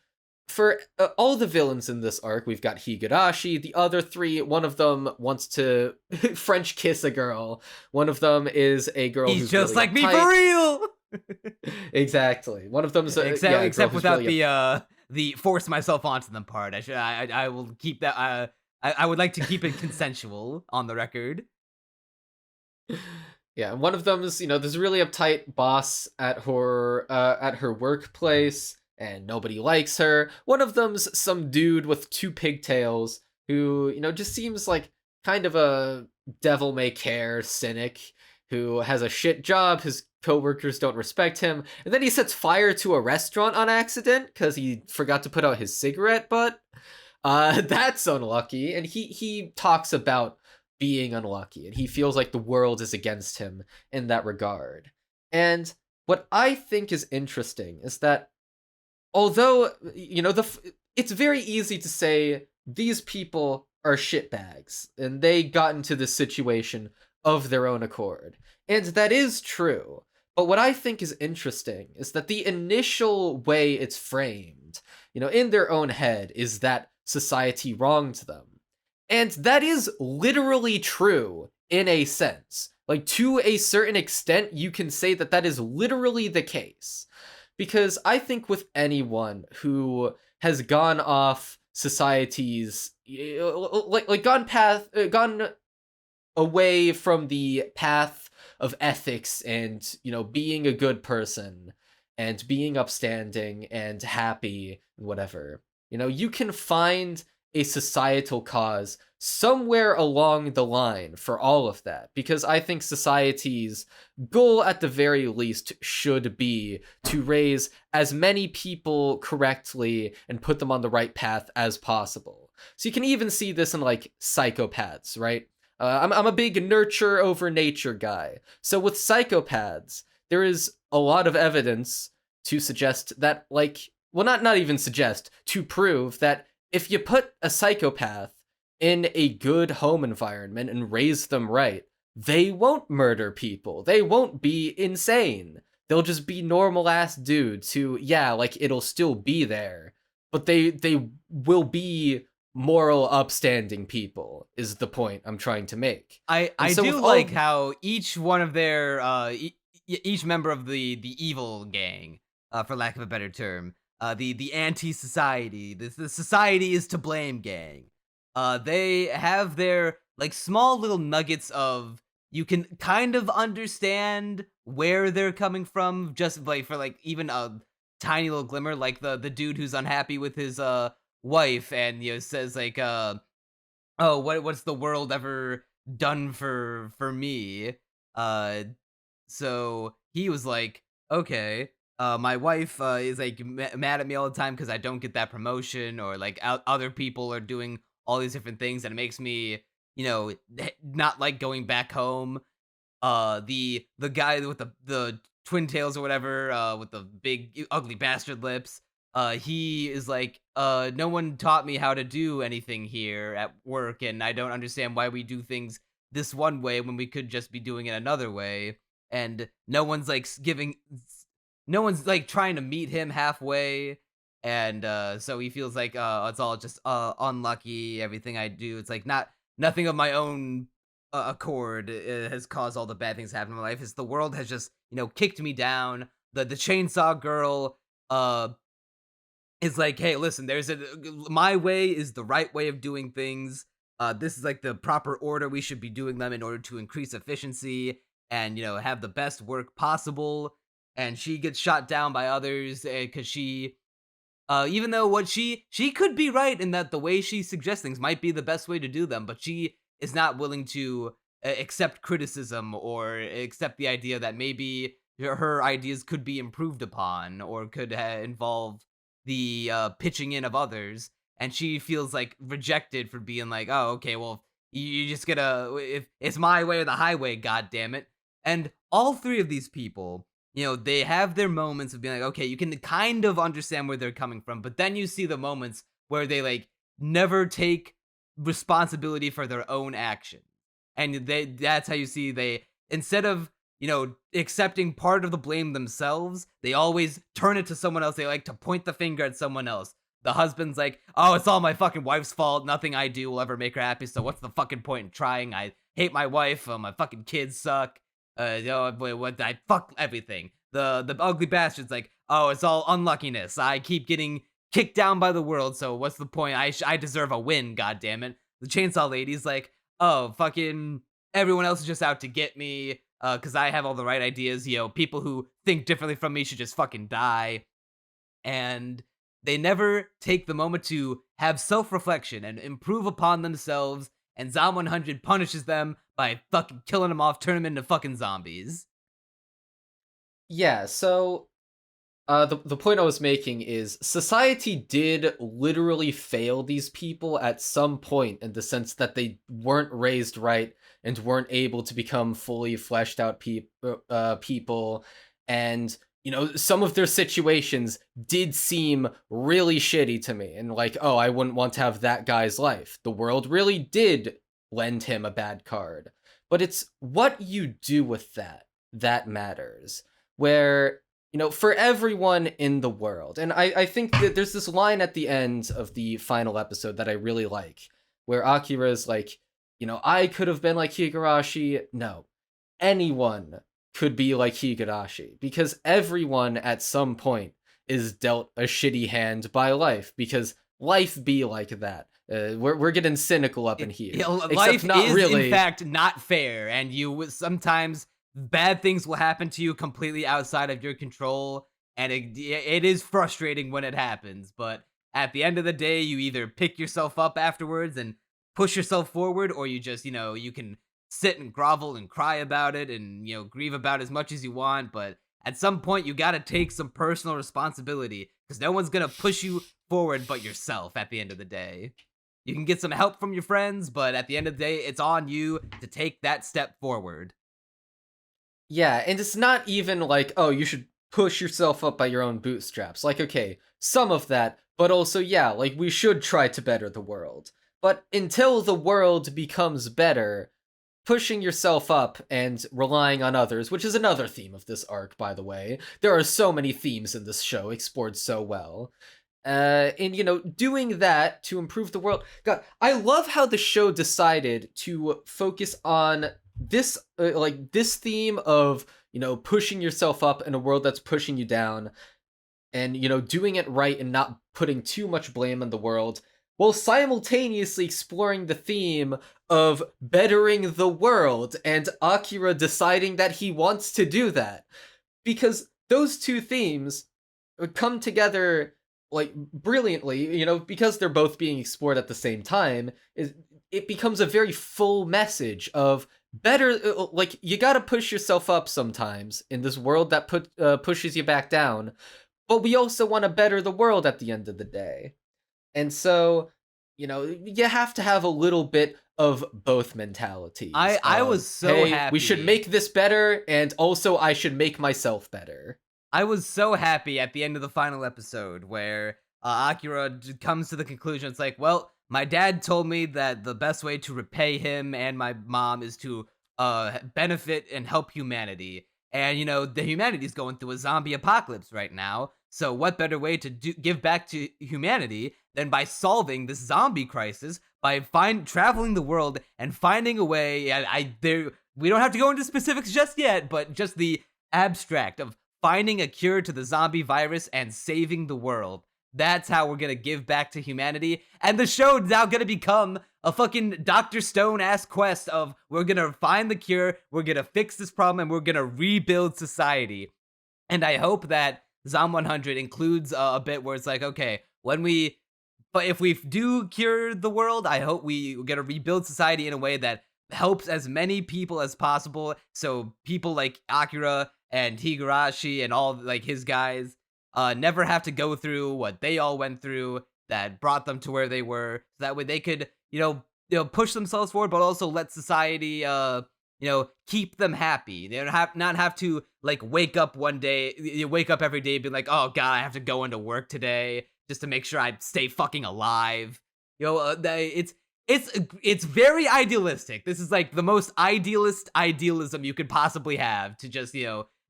for all the villains in this arc, we've got Higurashi. The other three, one of them wants to French kiss a girl. One of them is a girl He's who's just really like me uptight. for real. Exactly. One of them's except without really the force myself onto them part. I will keep that. I would like to keep it consensual on the record. Yeah, and one of them is, there's a really uptight boss at her workplace, and nobody likes her. One of them's some dude with two pigtails who, just seems like kind of a devil-may-care cynic who has a shit job. His coworkers don't respect him, and then he sets fire to a restaurant on accident because he forgot to put out his cigarette butt. That's unlucky, and he talks about being unlucky, and he feels like the world is against him in that regard. And what I think is interesting is that although, it's very easy to say these people are shitbags, and they got into this situation of their own accord. And that is true. But what I think is interesting is that the initial way it's framed, in their own head, is that society wronged them. And that is literally true in a sense. Like, to a certain extent, you can say that that is literally the case. Because I think with anyone who has gone off society's, gone away from the path of ethics and, being a good person and being upstanding and happy and whatever, you can find a societal cause somewhere along the line for all of that, because I think society's goal at the very least should be to raise as many people correctly and put them on the right path as possible. So you can even see this in like psychopaths, right? I'm a big nurture over nature guy. So with psychopaths, there is a lot of evidence to suggest that, not even suggest, to prove that if you put a psychopath in a good home environment and raise them right, they won't murder people. They won't be insane. They'll just be normal ass dudes who, it'll still be there, but they will be moral, upstanding people, is the point I'm trying to make. I do like how each one of their each member of the evil gang, for lack of a better term, the anti-society, the society is to blame gang, they have their like small little nuggets of, you can kind of understand where they're coming from, just like for like even a tiny little glimmer, like the dude who's unhappy with his wife and says like oh, what's the world ever done for me, so he was like, okay, my wife is like mad at me all the time because I don't get that promotion, or like other people are doing all these different things, and it makes me not like going back home. The guy with the twin tails or whatever, with the big ugly bastard lips, he is like, no one taught me how to do anything here at work, and I don't understand why we do things this one way when we could just be doing it another way, and no one's like no one's like trying to meet him halfway, and so he feels like it's all just unlucky. Everything I do, it's like nothing of my own accord has caused all the bad things to happen in my life. It's the world has just kicked me down. The chainsaw girl is like, hey, listen, my way is the right way of doing things. This is like the proper order we should be doing them in order to increase efficiency and have the best work possible. And she gets shot down by others because she even though what she could be right in that the way she suggests things might be the best way to do them, but she is not willing to accept criticism or accept the idea that maybe her ideas could be improved upon or could involve the pitching in of others. And she feels like rejected for being like, oh, okay, well, you just gotta, if it's my way or the highway, god damn it. And all three of these people, they have their moments of being like, okay, you can kind of understand where they're coming from, but then you see the moments where they like never take responsibility for their own action. And that's how you see they, instead of, accepting part of the blame themselves, they always turn it to someone else. They like to point the finger at someone else. The husband's like, oh, it's all my fucking wife's fault. Nothing I do will ever make her happy, so what's the fucking point in trying? I hate my wife. My fucking kids suck. I fuck everything. The ugly bastard's like, oh, it's all unluckiness. I keep getting kicked down by the world, so what's the point? I deserve a win, goddammit. The chainsaw lady's like, oh, fucking everyone else is just out to get me, because I have all the right ideas. People who think differently from me should just fucking die. And they never take the moment to have self-reflection and improve upon themselves, and Zom 100 punishes them by fucking killing them off, turn them into fucking zombies. Yeah, so the point I was making is society did literally fail these people at some point, in the sense that they weren't raised right and weren't able to become fully fleshed out people, and some of their situations did seem really shitty to me, and like, oh, I wouldn't want to have that guy's life. The world really did lend him a bad card, but it's what you do with that matters. Where, for everyone in the world, and I think that there's this line at the end of the final episode that I really like, where Akira is like, I could have been like Higurashi. No, anyone could be like Higurashi, because everyone at some point is dealt a shitty hand by life, because life be like that. We're getting cynical up in here. Life is really, in fact, not fair, and sometimes bad things will happen to you completely outside of your control, and it is frustrating when it happens, but at the end of the day, you either pick yourself up afterwards and push yourself forward, or you just, you can sit and grovel and cry about it and, grieve about as much as you want, but at some point, you gotta take some personal responsibility, because no one's gonna push you forward but yourself at the end of the day. You can get some help from your friends, but at the end of the day, it's on you to take that step forward. Yeah, and it's not even like, oh, you should push yourself up by your own bootstraps. Like, okay, some of that, but also, yeah, like, we should try to better the world. But until the world becomes better, pushing yourself up and relying on others, which is another theme of this arc, by the way. There are so many themes in this show, explored so well. And, doing that to improve the world. God, I love how the show decided to focus on this this theme of pushing yourself up in a world that's pushing you down, and doing it right and not putting too much blame on the world, while simultaneously exploring the theme of bettering the world and Akira deciding that he wants to do that, because those two themes come together like brilliantly, because they're both being explored at the same time. It becomes a very full message of better, like, you gotta push yourself up sometimes in this world that pushes you back down, but we also want to better the world at the end of the day. And so, you have to have a little bit of both mentalities. I was so happy. We should make this better, and also I should make myself better. I was so happy at the end of the final episode where Akira comes to the conclusion, it's like, well, my dad told me that the best way to repay him and my mom is to benefit and help humanity. And the humanity's going through a zombie apocalypse right now. So what better way to give back to humanity than by solving this zombie crisis by traveling the world and finding a way. We don't have to go into specifics just yet, but just the abstract of finding a cure to the zombie virus and saving the world. That's how we're gonna give back to humanity. And the show's now gonna become a fucking Dr. Stone-ass quest of we're gonna find the cure, we're gonna fix this problem, and we're gonna rebuild society. And I hope that Zom 100 includes a bit where it's like, okay, if we do cure the world, I hope we're gonna rebuild society in a way that helps as many people as possible. So people like Akira and Higurashi and all like his guys never have to go through what they all went through that brought them to where they were. So that way they could, push themselves forward, but also let society, keep them happy. They don't not have to like wake up every day being like, oh god, I have to go into work today just to make sure I stay fucking alive. It's very idealistic. This is like the most idealism you could possibly have, to just,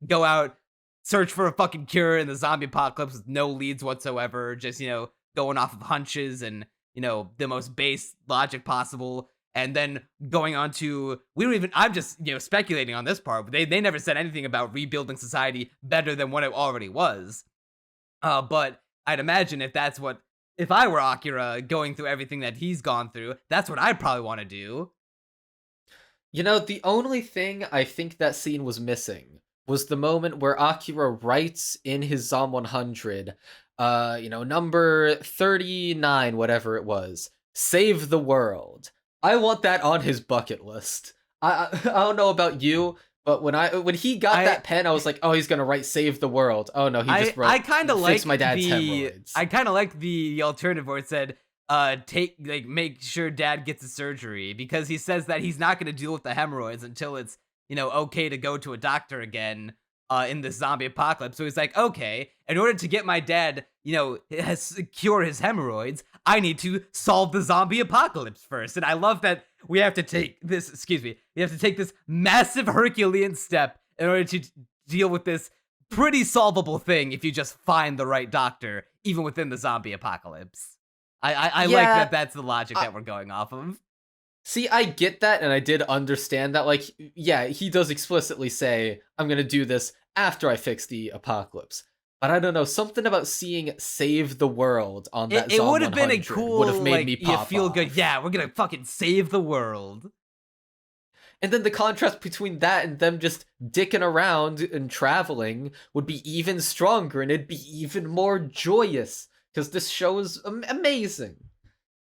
go out, search for a fucking cure in the zombie apocalypse with no leads whatsoever, just, going off of hunches and, the most base logic possible. And then going on to, I'm just, speculating on this part, but they never said anything about rebuilding society better than what it already was. But I'd imagine if I were Akira going through everything that he's gone through, that's what I'd probably want to do. The only thing I think that scene was missing was the moment where Akira writes in his Zom 100, number 39, whatever it was, save the world. I want that on his bucket list. I don't know about you, but when he got that pen, I was like, oh, he's gonna write "Save the World." Oh no, he just wrote. I kind of like my dad's hemorrhoids. I kind of like the alternative where it said, make sure dad gets a surgery, because he says that he's not gonna deal with the hemorrhoids until it's okay to go to a doctor again in the zombie apocalypse. So he's like, okay, in order to get my dad, cure his hemorrhoids, I need to solve the zombie apocalypse first. And I love that we have to take this massive Herculean step in order to deal with this pretty solvable thing if you just find the right doctor, even within the zombie apocalypse. I like that that's the logic that we're going off of. See, I get that, and I did understand that. Like, yeah, he does explicitly say, I'm gonna do this after I fix the apocalypse. But I don't know, something about seeing "Save the World" on that it Zom would have been a 100 cool, would have made me pop feel off. good. Yeah, we're gonna fucking save the world. And then the contrast between that and them just dicking around and traveling would be even stronger, and it'd be even more joyous, because this show is amazing.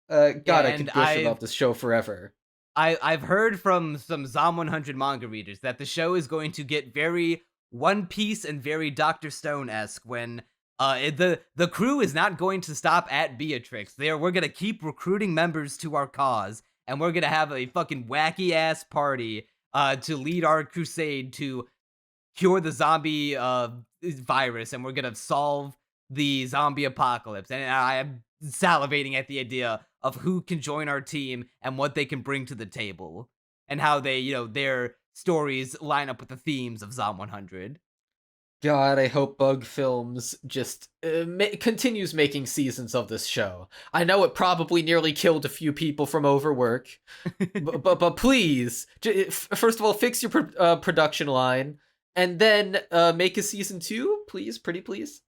I could gush about this show forever. I've heard from some Zom 100 manga readers that the show is going to get very One Piece and very Dr. Stone-esque when the crew is not going to stop at Beatrix. We're gonna keep recruiting members to our cause, and we're gonna have a fucking wacky ass party to lead our crusade to cure the zombie virus, and we're gonna solve the zombie apocalypse. And I am salivating at the idea of who can join our team and what they can bring to the table, and how they, their stories line up with the themes of Zom 100. God, I hope Bug Films just continues making seasons of this show. I know it probably nearly killed a few people from overwork, but please, first of all, fix your production line, and then make a season 2, please, pretty please.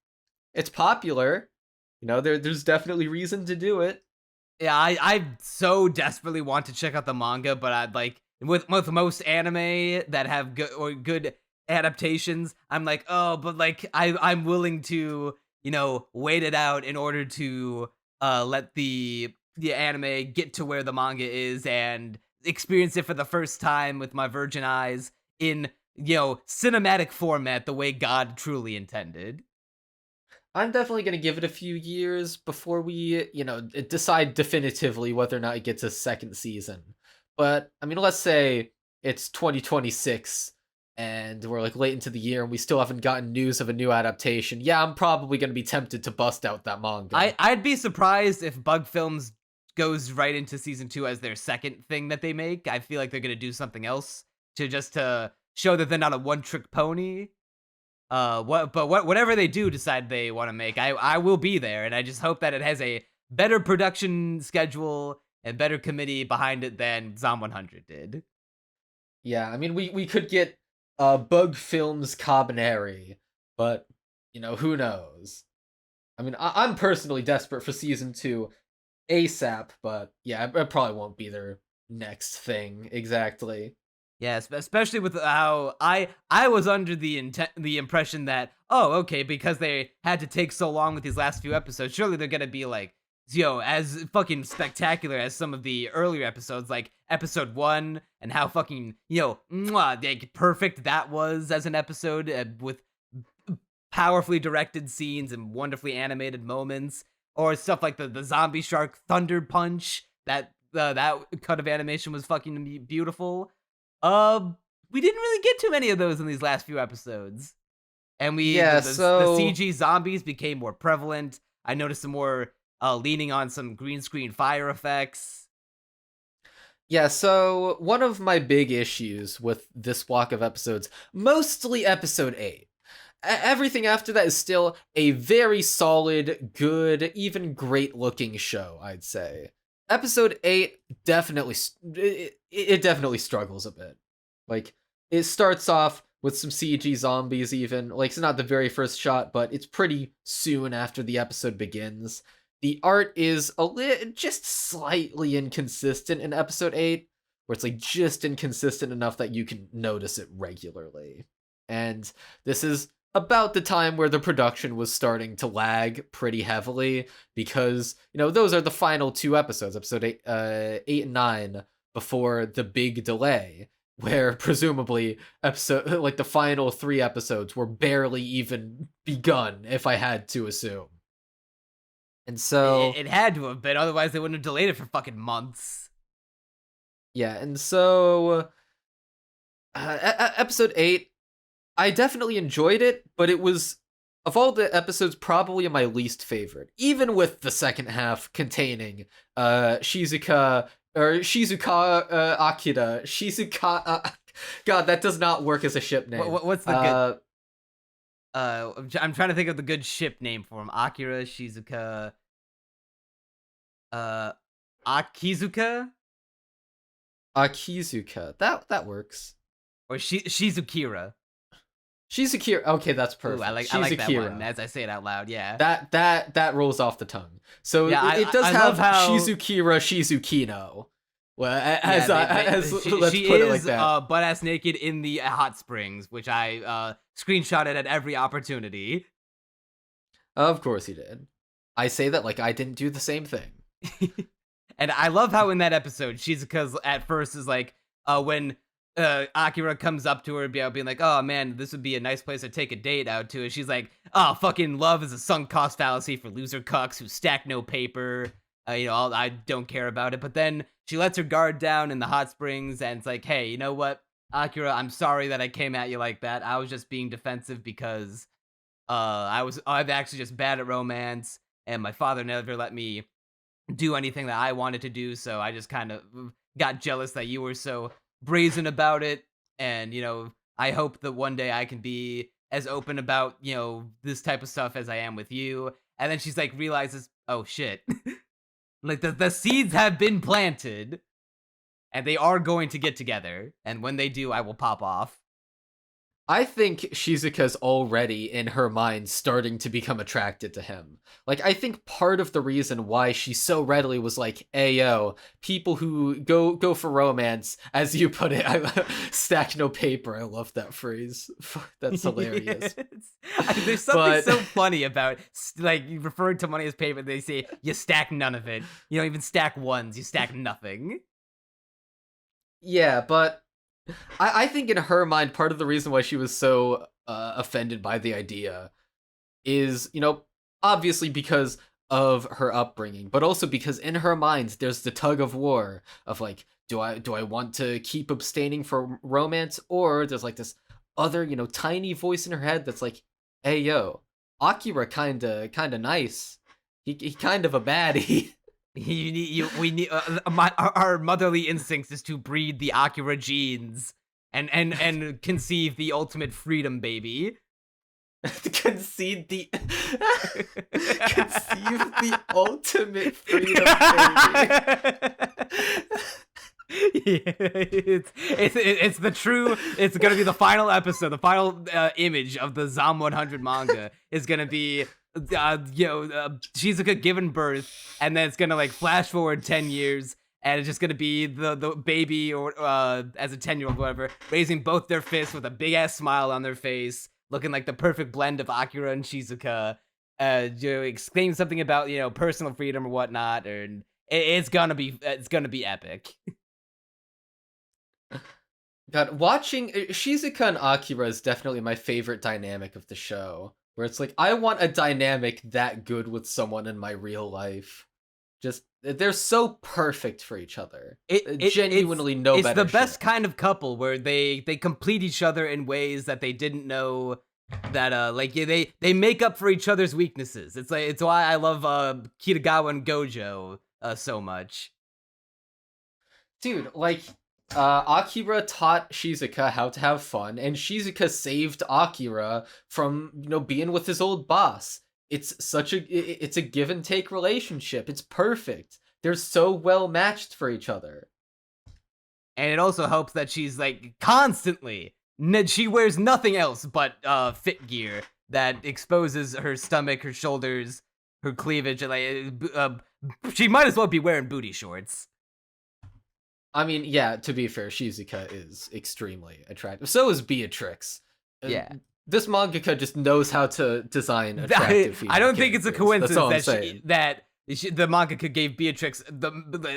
It's popular. There's definitely reason to do it. Yeah, I so desperately want to check out the manga, but I'd like with most anime that have good adaptations, I'm like, oh, but like I'm willing to wait it out in order to let the anime get to where the manga is and experience it for the first time with my virgin eyes in cinematic format the way God truly intended. I'm definitely going to give it a few years before we, decide definitively whether or not it gets a second season. But, I mean, let's say it's 2026 and we're like late into the year and we still haven't gotten news of a new adaptation. Yeah, I'm probably going to be tempted to bust out that manga. I'd be surprised if Bug Films goes right into season 2 as their second thing that they make. I feel like they're gonna do something else to show that they're not a one-trick pony. Whatever they do decide they want to make, I will be there, and I just hope that it has a better production schedule and better committee behind it than Zom 100 did. Yeah, I mean, we could get Bug Films Cabaneri, but, you know, who knows? I mean, I'm personally desperate for season 2 ASAP, but yeah, it probably won't be their next thing exactly. Yes, especially with how I was under the impression that, oh, okay, because they had to take so long with these last few episodes, surely they're gonna be like, as fucking spectacular as some of the earlier episodes, like episode 1, and how fucking, like perfect that was as an episode, with powerfully directed scenes and wonderfully animated moments, or stuff like the zombie shark thunder punch. That cut of animation was fucking beautiful. We didn't really get too many of those in these last few episodes, and the CG zombies became more prevalent. I noticed some more leaning on some green screen fire effects. Yeah, so one of my big issues with this block of episodes, mostly episode 8. Everything after that is still a very solid, good, even great-looking show, I'd say. Episode 8 definitely it definitely struggles a bit. Like, it starts off with some CG zombies even. Like, it's not the very first shot, but it's pretty soon after the episode begins. The art is just slightly inconsistent in episode 8, where it's like just inconsistent enough that you can notice it regularly. And this is about the time where the production was starting to lag pretty heavily, because, those are the final 2 episodes, episode 8 and 9, before the big delay, where presumably the final 3 episodes were barely even begun, if I had to assume. And so it had to have been, otherwise they wouldn't have delayed it for fucking months. Yeah, and so episode 8, I definitely enjoyed it, but it was, of all the episodes, probably my least favorite. Even with the second half containing Shizuka Akira. God, that does not work as a ship name. What's the good? I'm trying to think of the good ship name for him. Akira, Shizuka, Akizuka. Akizuka. That works. Or Shizukira. Shizukira. Okay, that's perfect. Ooh, I like that one as I say it out loud. Yeah. That rolls off the tongue. So yeah, it does have Shizukira Shizukino. Well, let's put it like that. Butt ass naked in the hot springs, which I screenshotted at every opportunity. Of course he did. I say that like I didn't do the same thing. And I love how in that episode, Shizuka's at first is like, when Akira comes up to her being like, oh man, this would be a nice place to take a date out to, and she's like, oh, fucking love is a sunk cost fallacy for loser cucks who stack no paper. I don't care about it. But then she lets her guard down in the hot springs, and it's like, hey, you know what, Akira, I'm sorry that I came at you like that. I was just being defensive because I'm actually just bad at romance, and my father never let me do anything that I wanted to do, so I just kind of got jealous that you were so brazen about it, and I hope that one day I can be as open about this type of stuff as I am with you. And then she's like realizes, oh shit, like the seeds have been planted, and they are going to get together, and when they do, I will pop off. I think Shizuka's already, in her mind, starting to become attracted to him. Like, I think part of the reason why she so readily was like, ayo, people who go for romance, as you put it, I stack no paper. I love that phrase. That's hilarious. There's something so funny about, like, referring to money as paper. They say, you stack none of it. You don't even stack ones, you stack nothing. Yeah, but I think in her mind, part of the reason why she was so offended by the idea is, obviously because of her upbringing, but also because in her mind, there's the tug of war of like, do I want to keep abstaining from romance, or there's like this other, tiny voice in her head that's like, hey, yo, Akira kinda nice. He kind of a baddie. We need our motherly instincts is to breed the Akira genes and conceive the ultimate freedom baby. Conceive the ultimate freedom baby. It's the true. It's gonna be the final episode. The final image of the Zom 100 manga is gonna be Shizuka giving birth, and then it's gonna like flash forward 10 years, and it's just gonna be the baby or as a 10-year-old whatever, raising both their fists with a big ass smile on their face, looking like the perfect blend of Akira and Shizuka, exclaiming something about personal freedom or whatnot, and it's gonna be epic. God, watching Shizuka and Akira is definitely my favorite dynamic of the show. Where it's like, I want a dynamic that good with someone in my real life. Just, they're so perfect for each other. Genuinely no better. It's the best kind of couple where they complete each other in ways that they didn't know that they make up for each other's weaknesses. It's why I love Kitagawa and Gojo so much. Dude, like Akira taught Shizuka how to have fun, and Shizuka saved Akira from being with his old boss. It's a give and take relationship. It's perfect. They're so well matched for each other. And it also helps that she's like constantly she wears nothing else but fit gear that exposes her stomach, her shoulders, her cleavage, and she might as well be wearing booty shorts. I mean, yeah, to be fair, Shizuka is extremely attractive. So is Beatrix. Yeah. This mangaka just knows how to design attractive female I don't think it's a coincidence that the mangaka gave Beatrix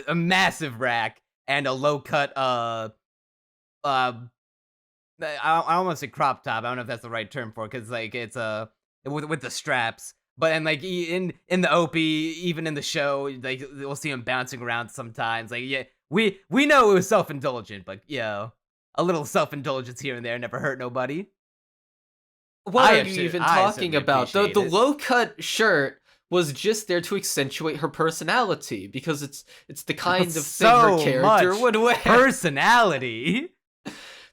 a massive rack and a low-cut, I almost say crop top. I don't know if that's the right term for it, because like it's with the straps. But and like in the OP, even in the show, like we'll see him bouncing around sometimes. Like yeah, we know it was self-indulgent, but a little self-indulgence here and there never hurt nobody. What are you even talking about? The low-cut shirt was just there to accentuate her personality, because it's the kind of thing her character would wear. Personality.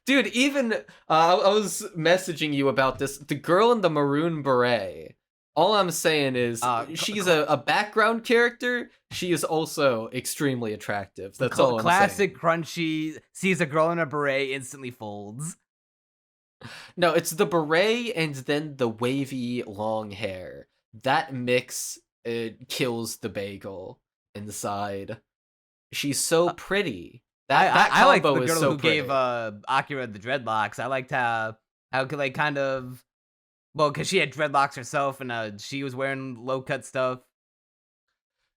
Dude, even I was messaging you about this. The girl in the maroon beret. All I'm saying is she's a background character. She is also extremely attractive. That's all I'm saying. Classic crunchy, sees a girl in a beret, instantly folds. No, it's the beret and then the wavy long hair. That mix kills the bagel inside. She's so pretty. That I like the combo is girl so who pretty. gave Akira the dreadlocks. I liked how like kind of, well, because she had dreadlocks herself and she was wearing low cut stuff.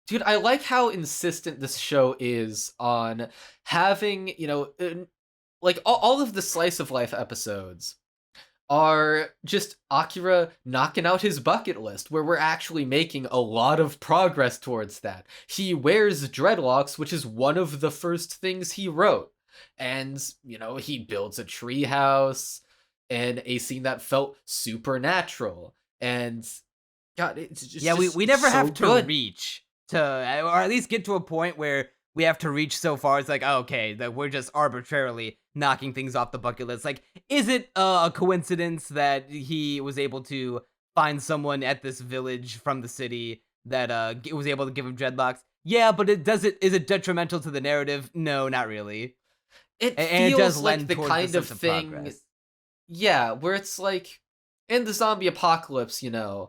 Dude, I like how insistent this show is on having, like all of the slice of life episodes are just Akira knocking out his bucket list, where we're actually making a lot of progress towards that. He wears dreadlocks, which is one of the first things he wrote. And, he builds a treehouse and a scene that felt supernatural. And God, it's just we never so have to good. reach to, or at least get to a point where we have to reach so far. It's like, okay, that we're just arbitrarily knocking things off the bucket list. Like, is it a coincidence that he was able to find someone at this village from the city that was able to give him dreadlocks? Yeah, but is it detrimental to the narrative? No, not really. It and feels it does like lend the towards kind the of sense of thing, progress. yeah, where it's like in the zombie apocalypse, the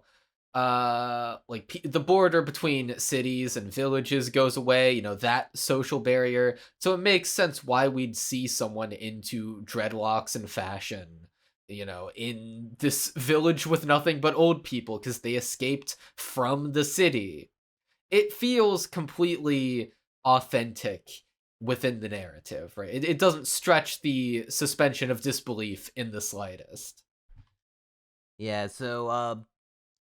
border between cities and villages goes away, that social barrier. So it makes sense why we'd see someone into dreadlocks and fashion, in this village with nothing but old people because they escaped from the city. It feels completely authentic within the narrative, right? It doesn't stretch the suspension of disbelief in the slightest. Yeah, so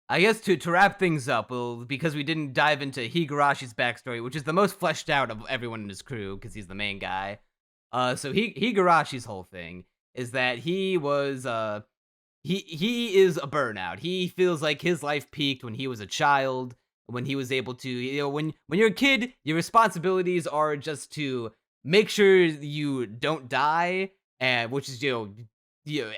I guess to wrap things up, because we didn't dive into Higurashi's backstory, which is the most fleshed out of everyone in his crew, because he's the main guy. So Higurashi's whole thing is that he was he is a burnout. He feels like his life peaked when he was a child, when he was able to, when you're a kid, your responsibilities are just to make sure you don't die, and which is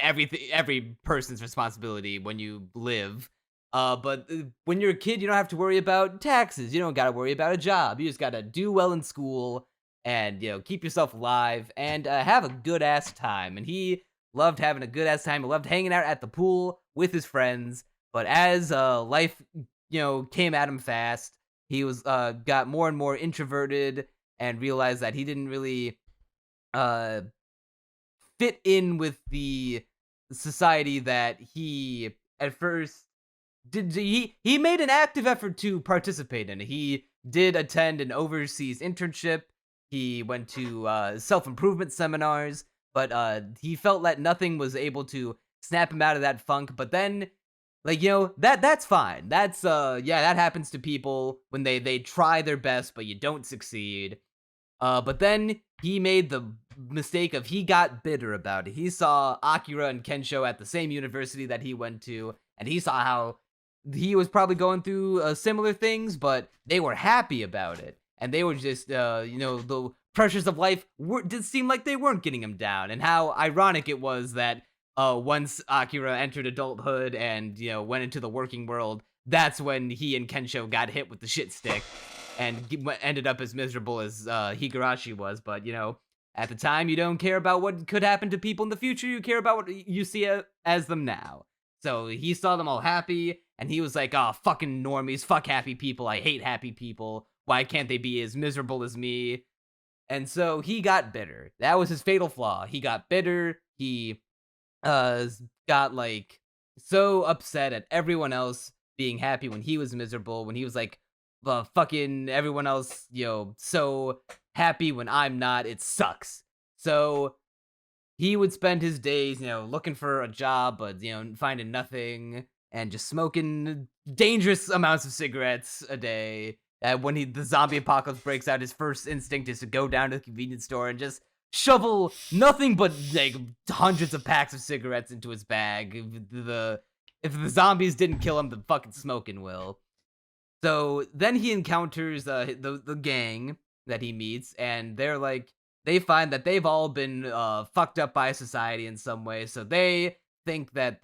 every person's responsibility when you live. But when you're a kid, you don't have to worry about taxes. You don't got to worry about a job. You just got to do well in school and keep yourself alive and have a good ass time. And he loved having a good ass time. He loved hanging out at the pool with his friends. But as life came at him fast, he was got more and more introverted and realized that he didn't really fit in with the society that he at first did. He made an active effort to participate in it. He did attend an overseas internship. He went to self-improvement seminars, but he felt that nothing was able to snap him out of that funk. But then, that's fine. That's that happens to people when they try their best, but you don't succeed. But then he made the mistake of he got bitter about it. He saw Akira and Kensho at the same university that he went to, and he saw how he was probably going through similar things, but they were happy about it. And they were just, the pressures of life did seem like they weren't getting him down. And how ironic it was that once Akira entered adulthood and, went into the working world, that's when he and Kensho got hit with the shit stick and ended up as miserable as Higurashi was. But, at the time, you don't care about what could happen to people in the future. You care about what you see as them now. So he saw them all happy, and he was like, oh, fucking normies, fuck happy people, I hate happy people. Why can't they be as miserable as me? And so he got bitter. That was his fatal flaw. He got bitter. He got, so upset at everyone else being happy when he was miserable, when he was like, fucking everyone else, so happy when I'm not, it sucks. So he would spend his days, looking for a job, but, finding nothing, and just smoking dangerous amounts of cigarettes a day. When the zombie apocalypse breaks out, his first instinct is to go down to the convenience store and just shovel nothing but, hundreds of packs of cigarettes into his bag. If the zombies didn't kill him, the fucking smoking will. So then he encounters the gang that he meets, and they find that they've all been fucked up by society in some way. So they think that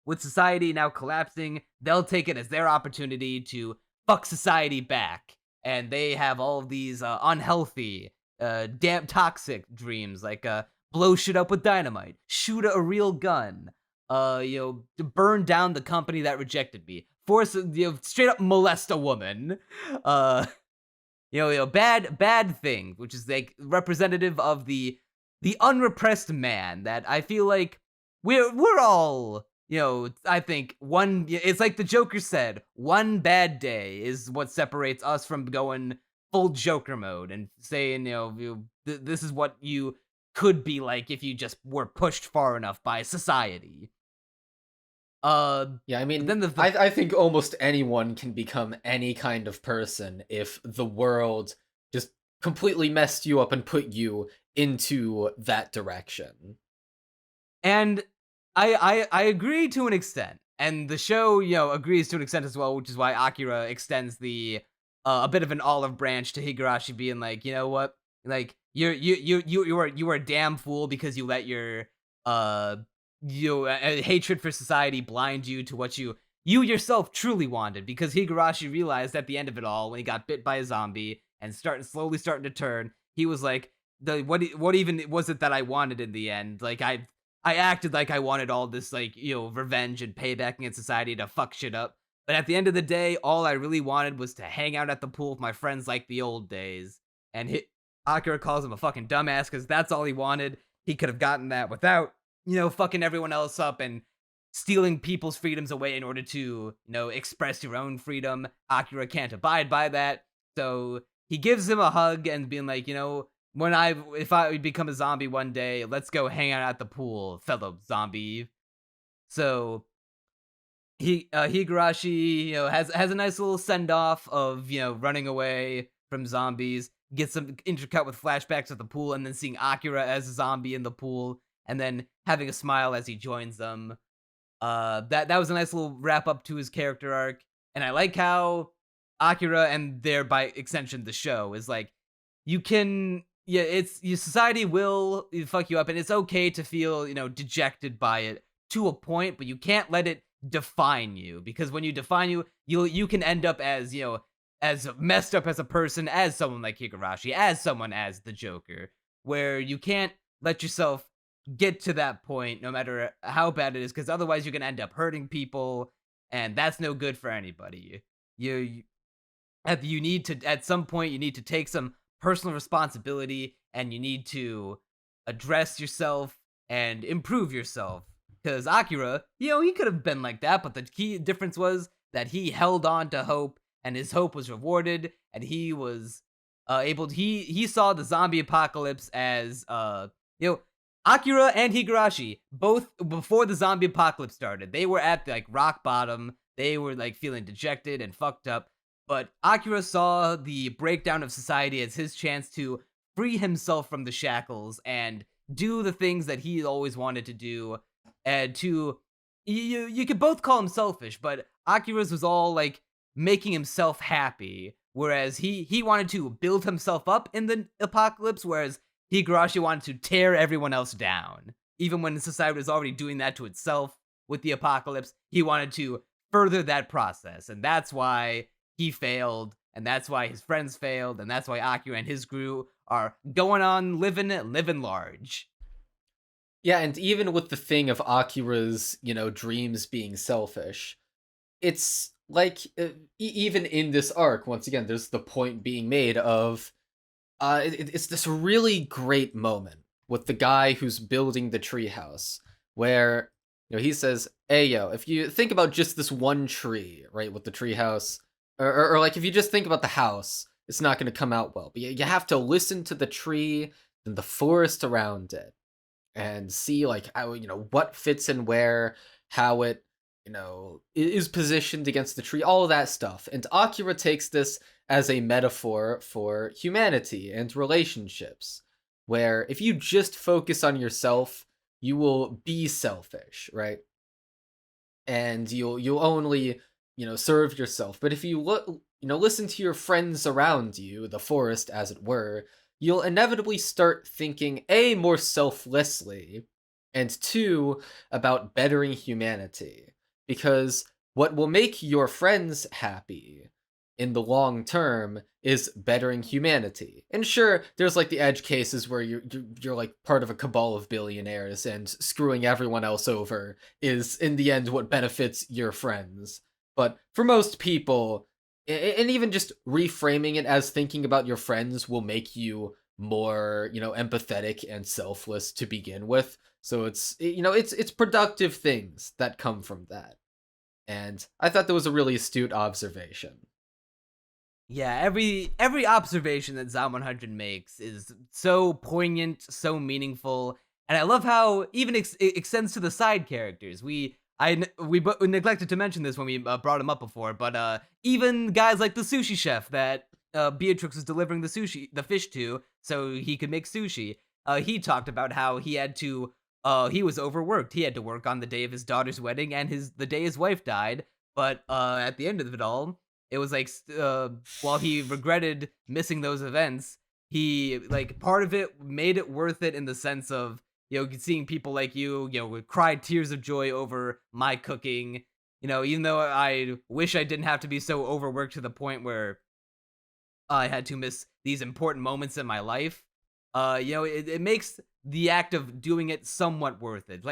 with society now collapsing, they'll take it as their opportunity to fuck society back. And they have all of these unhealthy, damn toxic dreams, like blow shit up with dynamite, shoot a real gun, to burn down the company that rejected me, force, straight up molest a woman, bad things, which is representative of the unrepressed man that I feel like we're all, I think it's like the Joker said, one bad day is what separates us from going full Joker mode and saying, this is what you could be like if you just were pushed far enough by society. Yeah, I mean, I think almost anyone can become any kind of person if the world just completely messed you up and put you into that direction. And I agree to an extent, and the show agrees to an extent as well, which is why Akira extends the a bit of an olive branch to Higurashi, being like, you know what, like you are a damn fool because you let your hatred for society blind you to what you yourself truly wanted. Because Higurashi realized at the end of it all, when he got bit by a zombie and slowly starting to turn, he was like, what even was it that I wanted in the end? Like I acted like I wanted all this revenge and payback against society to fuck shit up, but at the end of the day, all I really wanted was to hang out at the pool with my friends like the old days. And Akira calls him a fucking dumbass because that's all he wanted. He could have gotten that without fucking everyone else up and stealing people's freedoms away in order to, express your own freedom. Akira can't abide by that. So he gives him a hug and being like, if I become a zombie one day, let's go hang out at the pool, fellow zombie. So Higurashi, has a nice little send off of, running away from zombies, gets some intercut with flashbacks at the pool, and then seeing Akira as a zombie in the pool, and then having a smile as he joins them. That was a nice little wrap up to his character arc, and I like how Akira and thereby extension the show is like you can your society will fuck you up, and it's okay to feel dejected by it to a point, but you can't let it define you, because when you define you can end up as as messed up as a person as someone like Higurashi, as someone as the Joker, where you can't let yourself get to that point no matter how bad it is, because otherwise you're gonna end up hurting people, and that's no good for anybody. You need to, at some point, you need to take some personal responsibility, and you need to address yourself and improve yourself. Because Akira, he could have been like that, but the key difference was that he held on to hope, and his hope was rewarded, and he was he saw the zombie apocalypse as Akira and Higurashi, both before the zombie apocalypse started, they were at like rock bottom. They were like feeling dejected and fucked up. But Akira saw the breakdown of society as his chance to free himself from the shackles and do the things that he always wanted to do. And you could both call him selfish, but Akira's was all like making himself happy, whereas he wanted to build himself up in the apocalypse, whereas Higurashi wanted to tear everyone else down. Even when society was already doing that to itself with the apocalypse, he wanted to further that process, and that's why he failed, and that's why his friends failed, and that's why Akira and his crew are going on living large. Yeah, and even with the thing of Akira's, dreams being selfish, it's like, even in this arc, once again, there's the point being made of, it's this really great moment with the guy who's building the treehouse, where, he says, hey, if you think about just this one tree, right, with the treehouse, or like, if you just think about the house, it's not going to come out well, but you have to listen to the tree and the forest around it, and see like how what fits in where, how it is positioned against the tree, all of that stuff. And Akira takes this as a metaphor for humanity and relationships, where if you just focus on yourself, you will be selfish, right? And you'll only serve yourself. But if you listen to your friends around you, the forest as it were, you'll inevitably start thinking, A, more selflessly, and 2, about bettering humanity. Because what will make your friends happy in the long term is bettering humanity. And sure, there's like the edge cases where you're like part of a cabal of billionaires, and screwing everyone else over is in the end what benefits your friends. But for most people, and even just reframing it as thinking about your friends will make you more, empathetic and selfless to begin with. So it's productive things that come from that. And I thought that was a really astute observation. Yeah, every observation that Zom 100 makes is so poignant, so meaningful, and I love how even it extends to the side characters. We neglected to mention this when we brought him up before, but even guys like the sushi chef that Beatrix was delivering the fish to, so he could make sushi. He talked about how he had to, he was overworked. He had to work on the day of his daughter's wedding and the day his wife died. But at the end of it all, it was like, while he regretted missing those events, he part of it made it worth it in the sense of seeing people like you would cry tears of joy over my cooking. Even though I wish I didn't have to be so overworked to the point where I had to miss these important moments in my life. It makes the act of doing it somewhat worth it.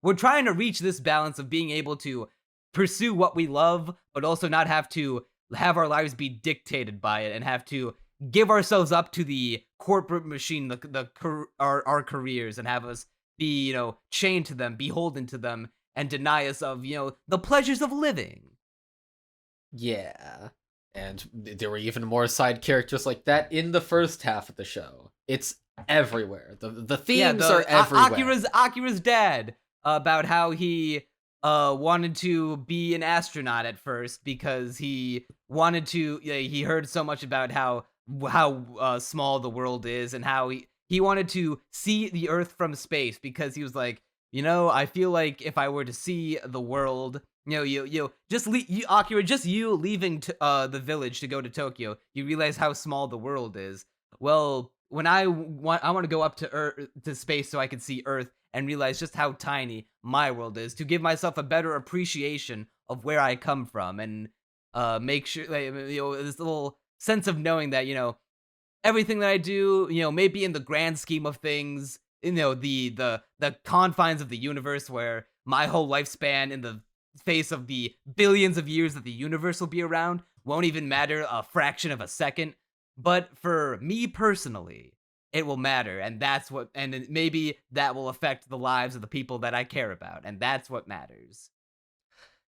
We're trying to reach this balance of being able to pursue what we love, but also not have to have our lives be dictated by it and have to give ourselves up to the corporate machine, our careers, and have us be, chained to them, beholden to them, and deny us of, the pleasures of living. Yeah. And there were even more side characters like that in the first half of the show. It's everywhere. The themes are everywhere. Akira's dad, about how he wanted to be an astronaut at first because he wanted to. He heard so much about how small the world is, and how he wanted to see the Earth from space, because he was like, I feel like if I were to see the world Akira, just you leaving the village to go to Tokyo, you realize how small the world is. Well, when I want to go up to to space so I can see Earth and realize just how tiny my world is, to give myself a better appreciation of where I come from, and make sure, like, this little sense of knowing that, everything that I do, maybe in the grand scheme of things, the confines of the universe, where my whole lifespan in the face of the billions of years that the universe will be around won't even matter a fraction of a second. But for me personally, it will matter, and maybe that will affect the lives of the people that I care about, and that's what matters.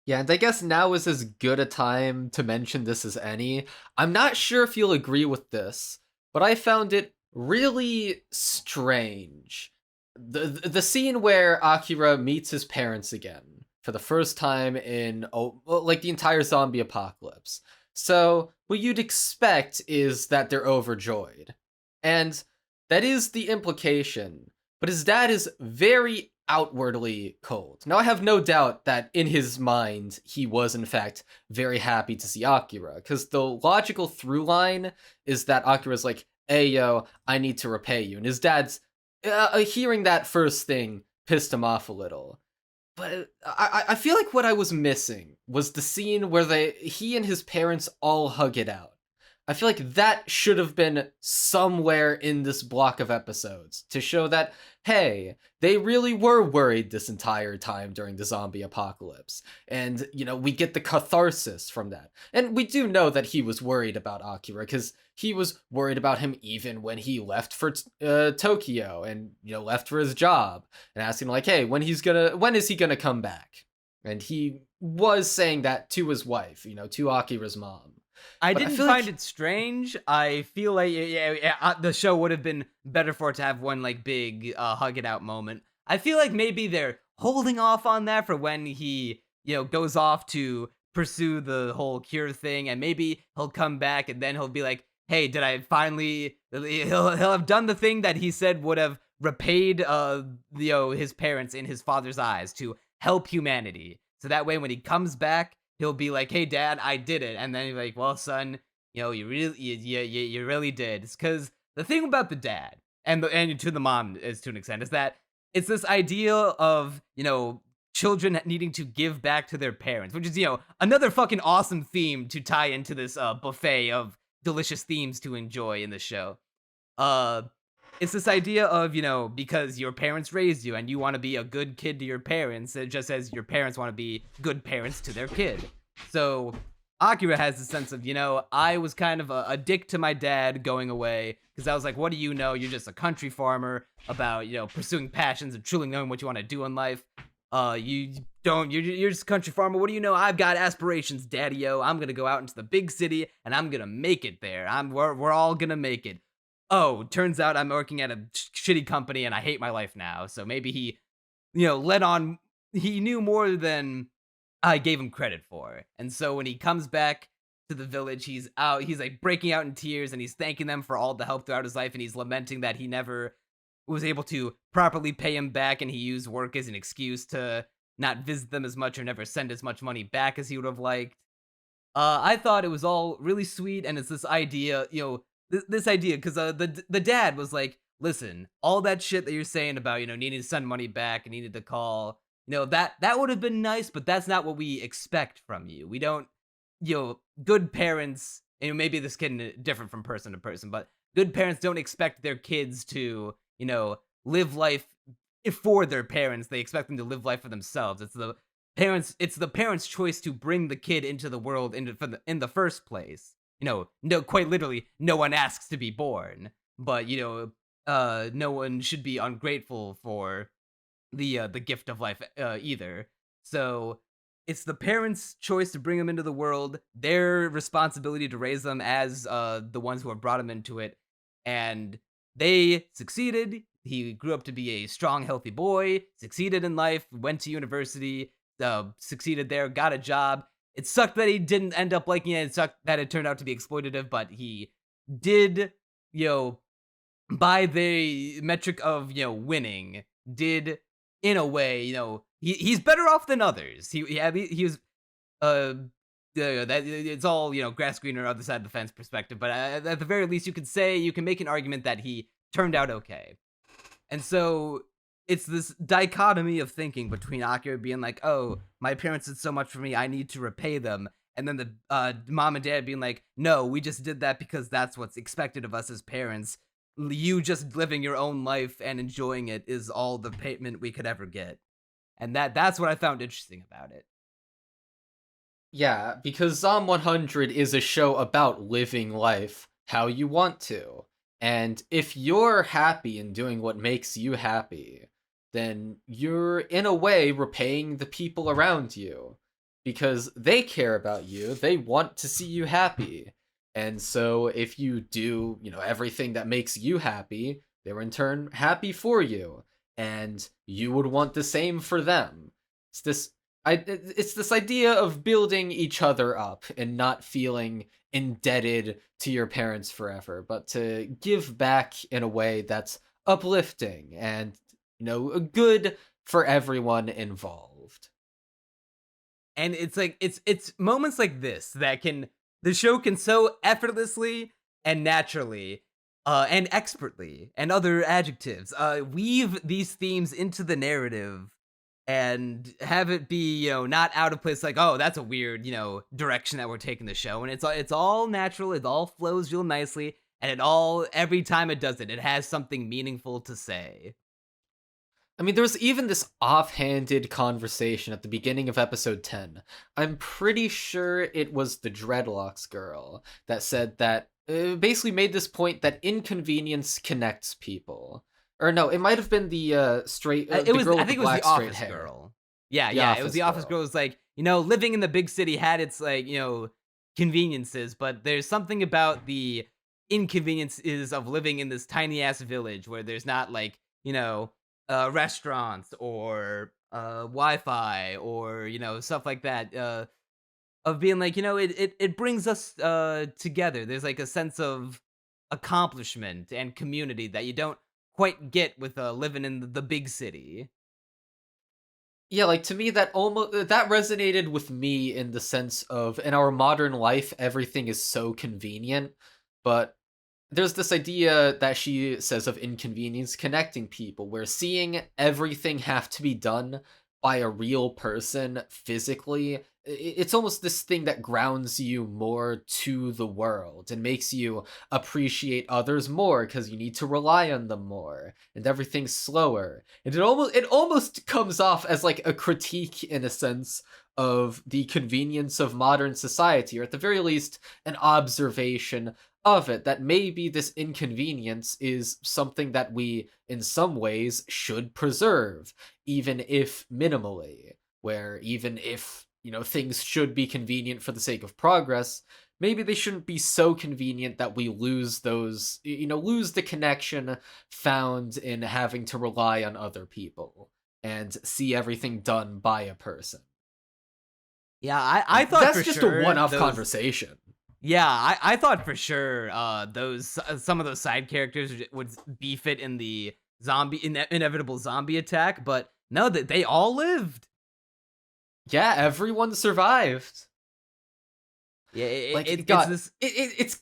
Yeah, and I guess now is as good a time to mention this as any. I'm not sure if you'll agree with this, but I found it really strange. The scene where Akira meets his parents again for the first time in like the entire zombie apocalypse. So, what you'd expect is that they're overjoyed. And that is the implication. But his dad is very outwardly cold. Now, I have no doubt that in his mind, he was in fact very happy to see Akira, because the logical through line is that Akira's like, hey, yo, I need to repay you. And his dad's hearing that first thing pissed him off a little. But I feel like what I was missing was the scene where he and his parents all hug it out. I feel like that should have been somewhere in this block of episodes to show that, hey, they really were worried this entire time during the zombie apocalypse. And, we get the catharsis from that. And we do know that he was worried about Akira, because he was worried about him even when he left for Tokyo and, left for his job, and asking like, hey, when is he gonna come back? And he was saying that to his wife, to Akira's mom. I But didn't feel find like- it strange. I feel like the show would have been better for it to have one like big hug it out moment. I feel like maybe they're holding off on that for when he goes off to pursue the whole cure thing, and maybe he'll come back and then he'll be like, "Hey, did I finally?" He'll have done the thing that he said would have repaid his parents in his father's eyes, to help humanity. So that way, when he comes back, he'll be like, "Hey, Dad, I did it," and then he's like, "Well, son, you really did." Because the thing about the dad and to the mom is to an extent is that it's this idea of children needing to give back to their parents, which is another fucking awesome theme to tie into this buffet of delicious themes to enjoy in the show. It's this idea of, because your parents raised you and you want to be a good kid to your parents, just as your parents want to be good parents to their kid. So Akira has the sense of, I was kind of a dick to my dad going away, because I was like, what do you know? You're just a country farmer about, pursuing passions and truly knowing what you want to do in life. You're just a country farmer. What do you know? I've got aspirations, daddy-o. I'm going to go out into the big city and I'm going to make it there. We're all going to make it. Oh, turns out I'm working at a shitty company and I hate my life now. So maybe he, he knew more than I gave him credit for. And so when he comes back to the village, he's like breaking out in tears and he's thanking them for all the help throughout his life. And he's lamenting that he never was able to properly pay him back. And he used work as an excuse to not visit them as much or never send as much money back as he would have liked. I thought it was all really sweet. And it's this idea, this idea, because the dad was like, listen, all that shit that you're saying about needing to send money back and needed to call, that would have been nice, but that's not what we expect from you. We don't, good parents, and maybe this can differ from person to person, but good parents don't expect their kids to live life for their parents. They expect them to live life for themselves. It's the parents' choice to bring the kid into the world in the first place. No, quite literally, no one asks to be born, but no one should be ungrateful for the gift of life either. So it's the parents' choice to bring them into the world, their responsibility to raise them as the ones who have brought them into it, and they succeeded. He grew up to be a strong, healthy boy, succeeded in life, went to university, succeeded there, got a job. It sucked that he didn't end up liking it. It sucked that it turned out to be exploitative, but he did, by the metric of, winning, did in a way, he's better off than others. He was that it's all grass greener other side of the fence perspective, but at the very least, you can make an argument that he turned out okay. And so it's this dichotomy of thinking between Akira being like, oh, my parents did so much for me, I need to repay them. And then the mom and dad being like, no, we just did that because that's what's expected of us as parents. You just living your own life and enjoying it is all the payment we could ever get. And that's what I found interesting about it. Yeah, because Zom 100 is a show about living life how you want to. And if you're happy in doing what makes you happy, then you're in a way repaying the people around you. Because they care about you, they want to see you happy. And so if you do, everything that makes you happy, they're in turn happy for you. And you would want the same for them. It's this idea of building each other up and not feeling indebted to your parents forever, but to give back in a way that's uplifting and, good for everyone involved. And it's like it's moments like this that the show can so effortlessly and naturally and expertly and other adjectives weave these themes into the narrative and have it be not out of place, like, oh, that's a weird direction that we're taking the show. And it's all natural, it all flows real nicely, and every time it does it has something meaningful to say. I mean, there was even this offhanded conversation at the beginning of episode 10. I'm pretty sure it was the Dreadlocks girl that said that, basically made this point that inconvenience connects people. Or no, it might have been the straight. I think it was the office girl. Yeah, it was the office girl. It was like, living in the big city had its like, conveniences, but there's something about the inconveniences of living in this tiny ass village where there's not like, restaurants or Wi-Fi or stuff like that. Of being like, it brings us together. There's like a sense of accomplishment and community that you don't quite get with living in the big city. Yeah, like to me that resonated with me in the sense of in our modern life everything is so convenient, but there's this idea that she says of inconvenience connecting people, where seeing everything have to be done by a real person physically, it's almost this thing that grounds you more to the world and makes you appreciate others more because you need to rely on them more, and everything's slower. And it almost comes off as like a critique in a sense of the convenience of modern society, or at the very least an observation of it, that maybe this inconvenience is something that we in some ways should preserve, even if minimally, where even if things should be convenient for the sake of progress, maybe they shouldn't be so convenient that we lose lose the connection found in having to rely on other people and see everything done by a person. Yeah, I thought that's for just sure a one-off conversation. Yeah, I thought for sure some of those side characters would befit in the inevitable zombie attack, but no, that they all lived. Yeah, everyone survived. Yeah, it's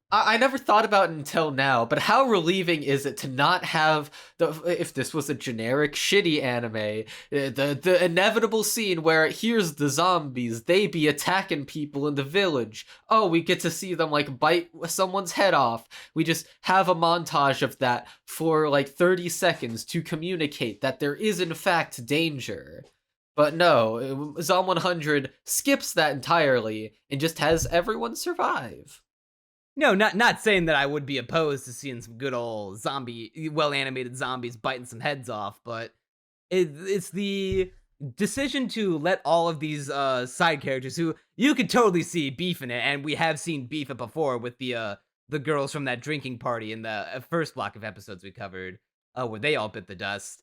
I never thought about it until now, but how relieving is it to not have if this was a generic shitty anime, the inevitable scene where here's the zombies, they be attacking people in the village. Oh, we get to see them like bite someone's head off. We just have a montage of that for like 30 seconds to communicate that there is in fact danger. But no, Zom 100 skips that entirely and just has everyone survive. No, not saying that I would be opposed to seeing some good old well-animated zombies biting some heads off, but it's the decision to let all of these side characters who you could totally see beefing it, and we have seen beef it before with the girls from that drinking party in the first block of episodes we covered, where they all bit the dust.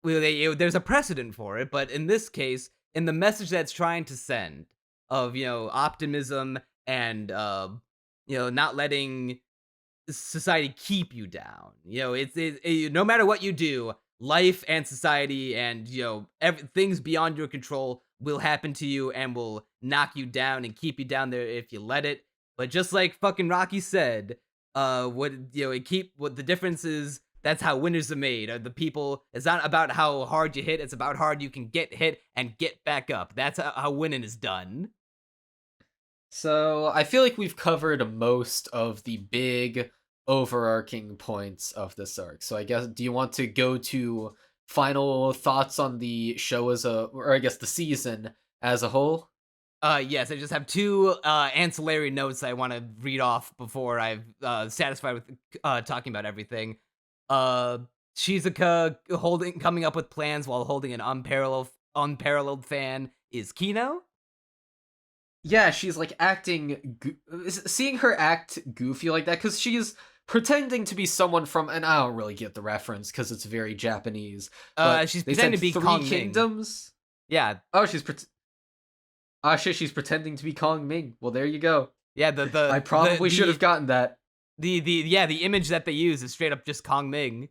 There's a precedent for it, but in this case, in the message that's trying to send of optimism and not letting society keep you down, it's no matter what you do, life and society and, things beyond your control will happen to you and will knock you down and keep you down there if you let it. But just like fucking Rocky said, what the difference is, that's how winners are made. The people, it's not about how hard you hit, it's about how hard you can get hit and get back up. That's how winning is done. So I feel like we've covered most of the big overarching points of this arc. So I guess, do you want to go to final thoughts on the show or I guess the season as a whole? Yes, I just have two ancillary notes I want to read off before I've satisfied with talking about everything. Shizuka coming up with plans while holding an unparalleled fan is Kino. Yeah, she's like seeing her act goofy like that, because she's pretending to be someone from, and I don't really get the reference because it's very Japanese. But She's they pretending to be said Kong Three Ming. Kingdoms. Yeah. Oh, she's pretending to be Kong Ming. Well, there you go. Yeah, I probably should have gotten that. The image that they use is straight up just Kong Ming.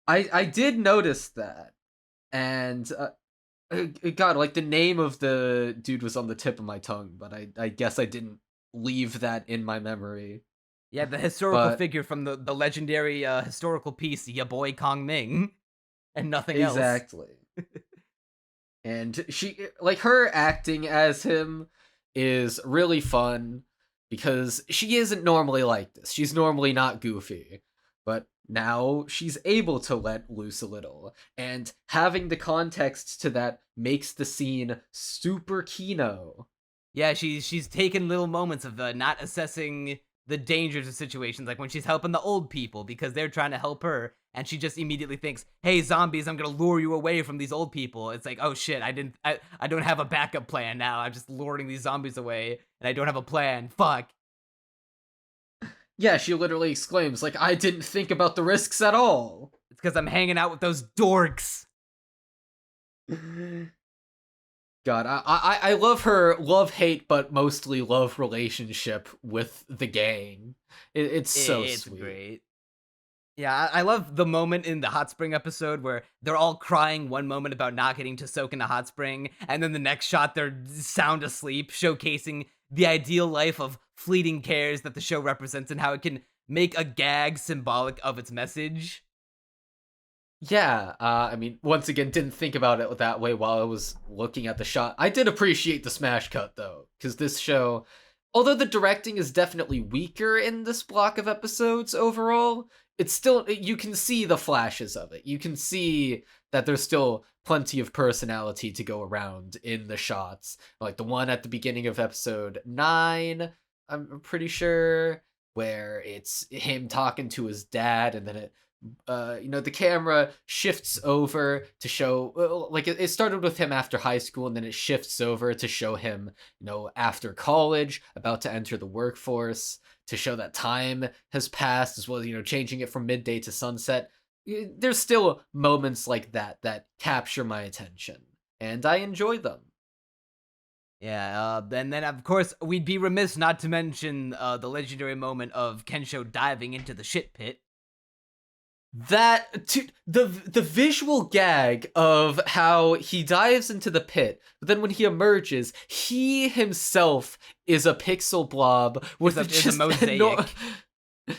I did notice that, and God, like the name of the dude was on the tip of my tongue, but I guess I didn't leave that in my memory. Yeah, the historical figure from the legendary historical piece, ya boy Kong Ming, and nothing else. Exactly. And she, like, her acting as him is really fun because she isn't normally like this. She's normally not goofy, but now she's able to let loose a little. And having the context to that makes the scene super kino. Yeah, she's taken little moments of not assessing the dangers of situations, like when she's helping the old people because they're trying to help her, and she just immediately thinks, "Hey, zombies, I'm gonna lure you away from these old people." It's like, oh shit, I don't have a backup plan now. I'm just luring these zombies away, and I don't have a plan. Fuck. Yeah, she literally exclaims, like, I didn't think about the risks at all. It's because I'm hanging out with those dorks. God, I love her love-hate, but mostly love relationship with the gang. It's so it's sweet. Great. Yeah, I love the moment in the hot spring episode where they're all crying one moment about not getting to soak in a hot spring, and then the next shot they're sound asleep, showcasing the ideal life of fleeting cares that the show represents and how it can make a gag symbolic of its message. Yeah, I mean, once again, didn't think about it that way while I was looking at the shot. I did appreciate the smash cut, though, because this show, although the directing is definitely weaker in this block of episodes overall, it's still, you can see the flashes of it. You can see that there's still plenty of personality to go around in the shots. Like the one at the beginning of episode 9, I'm pretty sure, where it's him talking to his dad, and then it the camera shifts over to show, like, it started with him after high school, and then it shifts over to show him, after college, about to enter the workforce, to show that time has passed, as well as, changing it from midday to sunset. There's still moments like that capture my attention, and I enjoy them. Yeah, and then of course we'd be remiss not to mention the legendary moment of Kensho diving into the shit pit. The visual gag of how he dives into the pit, but then when he emerges, he himself is a pixel blob with just a mosaic.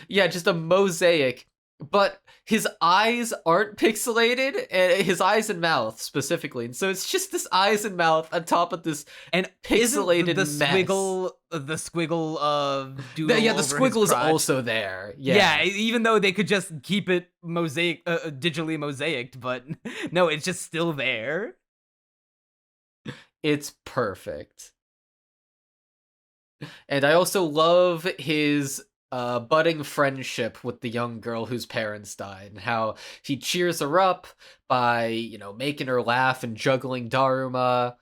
Yeah, just a mosaic. But his eyes aren't pixelated, and his eyes and mouth specifically, and so it's just this eyes and mouth on top of this and pixelated the mess. squiggle of doodle. Yeah, the squiggle is also there. Yeah, even though they could just keep it digitally mosaiced, but no, it's just still there. It's perfect. And I also love his budding friendship with the young girl whose parents died, and how he cheers her up by, making her laugh and juggling Daruma,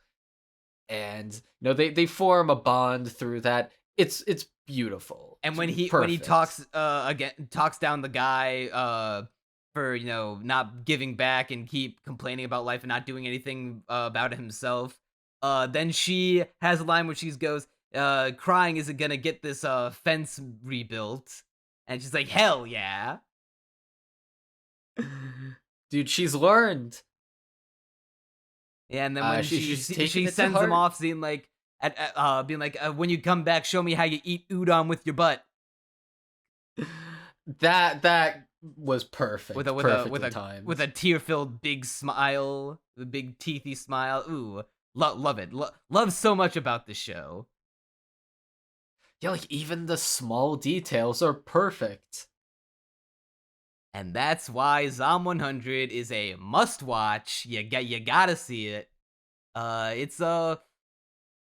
and they form a bond through that. It's beautiful. And when he talks talks down the guy for not giving back and keep complaining about life and not doing anything about it himself, then she has a line where she goes, crying isn't gonna get this fence rebuilt, and she's like, hell yeah. Dude, she's learned. Yeah, and then when She's taking she it to sends him heart. off, being like, when you come back, show me how you eat udon with your butt. That was perfect. With Perfectly timed. a tear-filled big smile, the big teethy smile. Ooh, love it. Love so much about the show. Yeah, like even the small details are perfect. And that's why Zom 100 is a must-watch. You gotta see it. It's a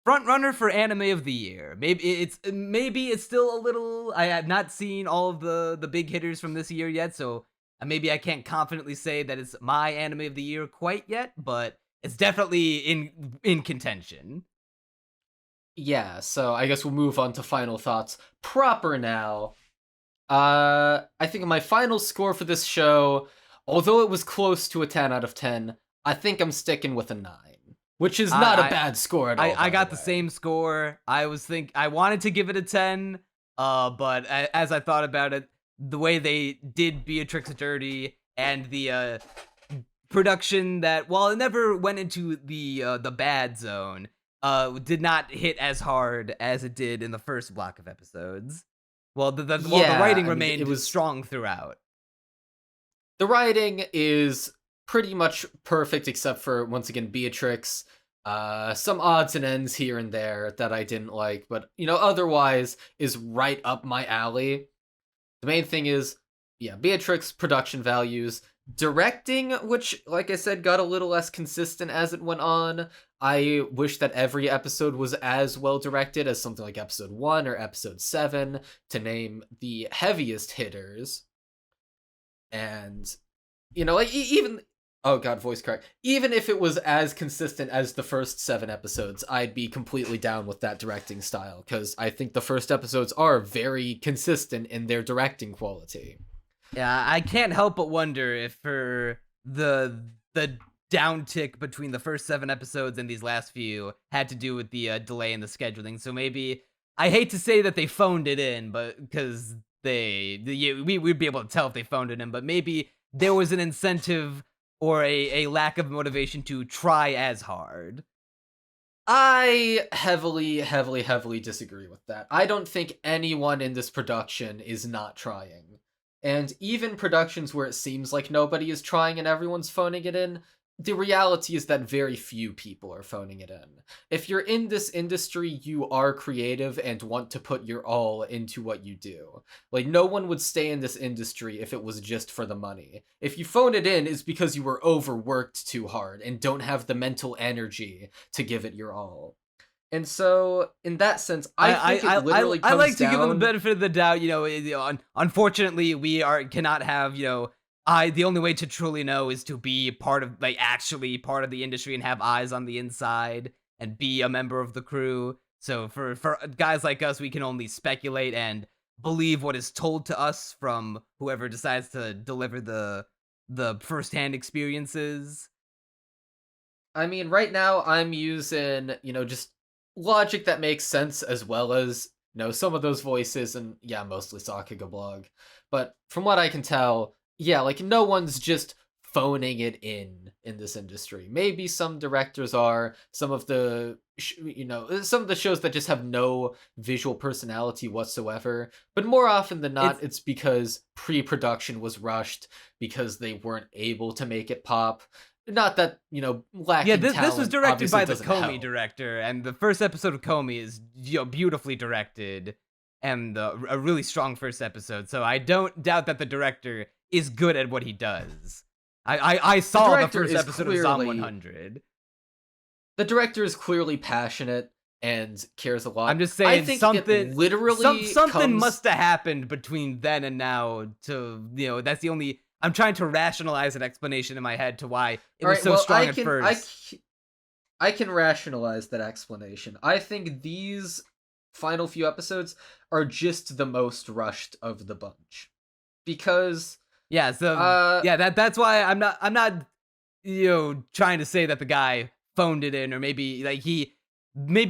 front runner for anime of the year. Maybe it's still a little. I have not seen all of the big hitters from this year yet, so maybe I can't confidently say that it's my anime of the year quite yet. But it's definitely in contention. Yeah, so I guess we'll move on to final thoughts proper now. I think my final score for this show, although it was close to a 10 out of 10, I think I'm sticking with a 9, which is not a bad score at all. I got the same score. I wanted to give it a 10, but as I thought about it, the way they did Beatrix dirty and the production that, while it never went into the bad zone, did not hit as hard as it did in the first block of episodes. Well, the writing remained it was strong throughout. The writing is pretty much perfect, except for, once again, Beatrix. Some odds and ends here and there that I didn't like, but otherwise is right up my alley. The main thing is, yeah, Beatrix, production values, directing, which, like I said, got a little less consistent as it went on. I wish that every episode was as well directed as something like episode 1 or episode 7, to name the heaviest hitters. And, like, even... Oh god, voice crack. Even if it was as consistent as the first 7 episodes, I'd be completely down with that directing style, because I think the first episodes are very consistent in their directing quality. Yeah, I can't help but wonder if for the downtick between the first 7 episodes and these last few had to do with the delay in the scheduling. So maybe, I hate to say that they phoned it in, but because we'd be able to tell if they phoned it in, but maybe there was an incentive or a lack of motivation to try as hard. I heavily disagree with that. I don't think anyone in this production is not trying. And even productions where it seems like nobody is trying and everyone's phoning it in, the reality is that very few people are phoning it in. If you're in this industry, you are creative and want to put your all into what you do. Like, no one would stay in this industry if it was just for the money. If you phone it in, it's because you were overworked too hard and don't have the mental energy to give it your all. And so, in that sense, I think it literally comes down... I like to give them the benefit of the doubt. Unfortunately, we cannot have, the only way to truly know is to be actually part of the industry and have eyes on the inside and be a member of the crew. So for guys like us, we can only speculate and believe what is told to us from whoever decides to deliver the firsthand experiences. I mean, right now I'm using, just logic that makes sense, as well as, some of those voices, and yeah, mostly Sakuga blog. But from what I can tell, yeah, like, no one's just phoning it in this industry. Maybe some directors are, some of the shows that just have no visual personality whatsoever, but more often than not, it's because pre-production was rushed, because they weren't able to make it pop. Not that, lacking talent. This was directed by the Comey help. director, and the first episode of Comey is beautifully directed, and a really strong first episode, so I don't doubt that the director is good at what he does. I saw the first episode of Zom 100. The director is clearly passionate and cares a lot. I'm just saying, I think something something must have happened between then and now to, that's the only... I'm trying to rationalize an explanation in my head to why it was so strong at first. I can rationalize that explanation. I think these final few episodes are just the most rushed of the bunch. Because... Yeah, so that's why I'm not trying to say that the guy phoned it in, or maybe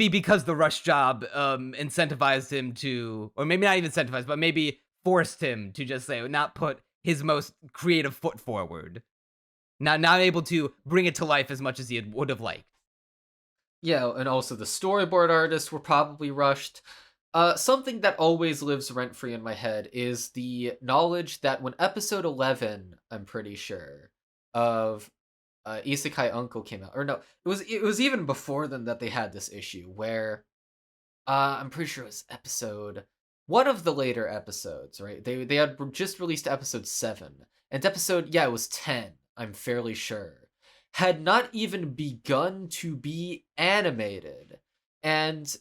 because the rush job incentivized him to, or maybe not even incentivized, but maybe forced him to just not put his most creative foot forward. not able to bring it to life as much as he would have liked. Yeah, and also the storyboard artists were probably rushed. Something that always lives rent-free in my head is the knowledge that when episode 11, I'm pretty sure, of Isekai Uncle came out, or no, it was even before then that they had this issue where I'm pretty sure it was episode one of the later episodes, right? They had just released episode 7, and episode, yeah, it was 10, I'm fairly sure, had not even begun to be animated. And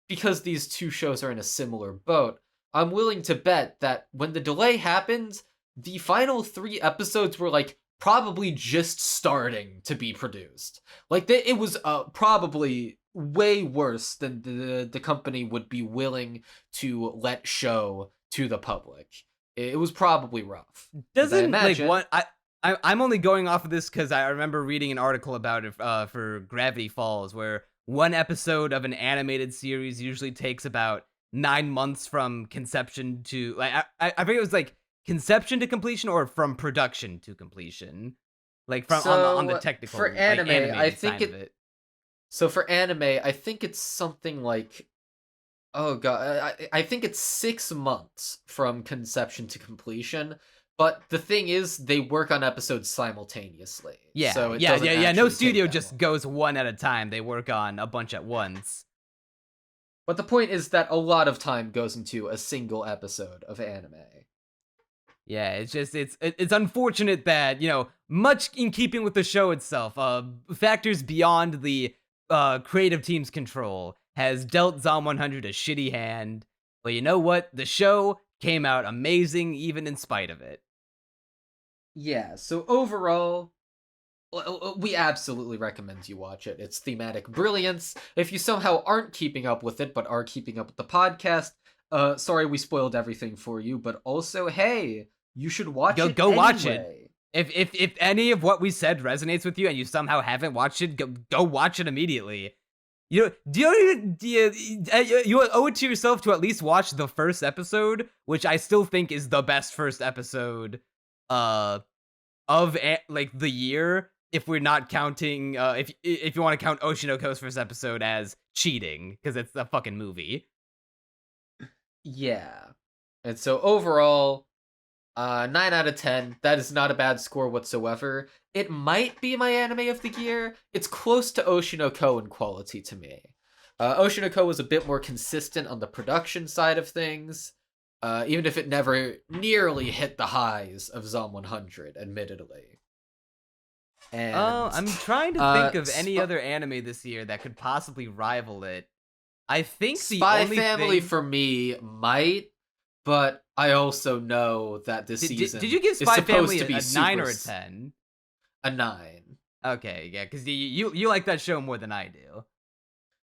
because these two shows are in a similar boat, I'm willing to bet that when the delay happened, the final 3 episodes were like probably just starting to be produced. Like it was probably way worse than the company would be willing to let show to the public. It was probably rough. Doesn't like what I'm only going off of this because I remember reading an article about it for Gravity Falls, where one episode of an animated series usually takes about 9 months from conception to I think it was like conception to completion or from production to completion, like from on the technical for anime. Like, I think side of it. So for anime, I think it's something like, oh god, I think it's 6 months from conception to completion. But the thing is, they work on episodes simultaneously. Yeah, so it yeah. No actually studio take that just long. goes one at a time. They work on a bunch at once. But the point is that a lot of time goes into a single episode of anime. Yeah, it's just it's unfortunate that, you know, much in keeping with the show itself, factors beyond the creative team's control has dealt Zom 100 a shitty hand. But you know what? The show came out amazing even in spite of it. Yeah, so overall, we absolutely recommend you watch it. It's thematic brilliance. If you somehow aren't keeping up with it, but are keeping up with the podcast, sorry we spoiled everything for you, but also, hey, you should watch it Go anyway. watch it. If any of what we said resonates with you and you somehow haven't watched it, go watch it immediately. You owe it to yourself to at least watch the first episode, which I still think is the best first episode of like the year, if we're not counting if you want to count Oshinoko's first episode as cheating, because it's a fucking movie. Yeah. And so overall, 9 out of 10. That is not a bad score whatsoever. It might be my anime of the year. It's close to Oshinoko in quality to me. Oshinoko was a bit more consistent on the production side of things, even if it never nearly hit the highs of Zom 100, admittedly. And I'm trying to think of any other anime this year that could possibly rival it. I think the Spy only Family thing... for me might, but I also know that this season did you give is Spy supposed Family to be a 9 or a 10? 10? A 9. Okay, yeah, because you like that show more than I do.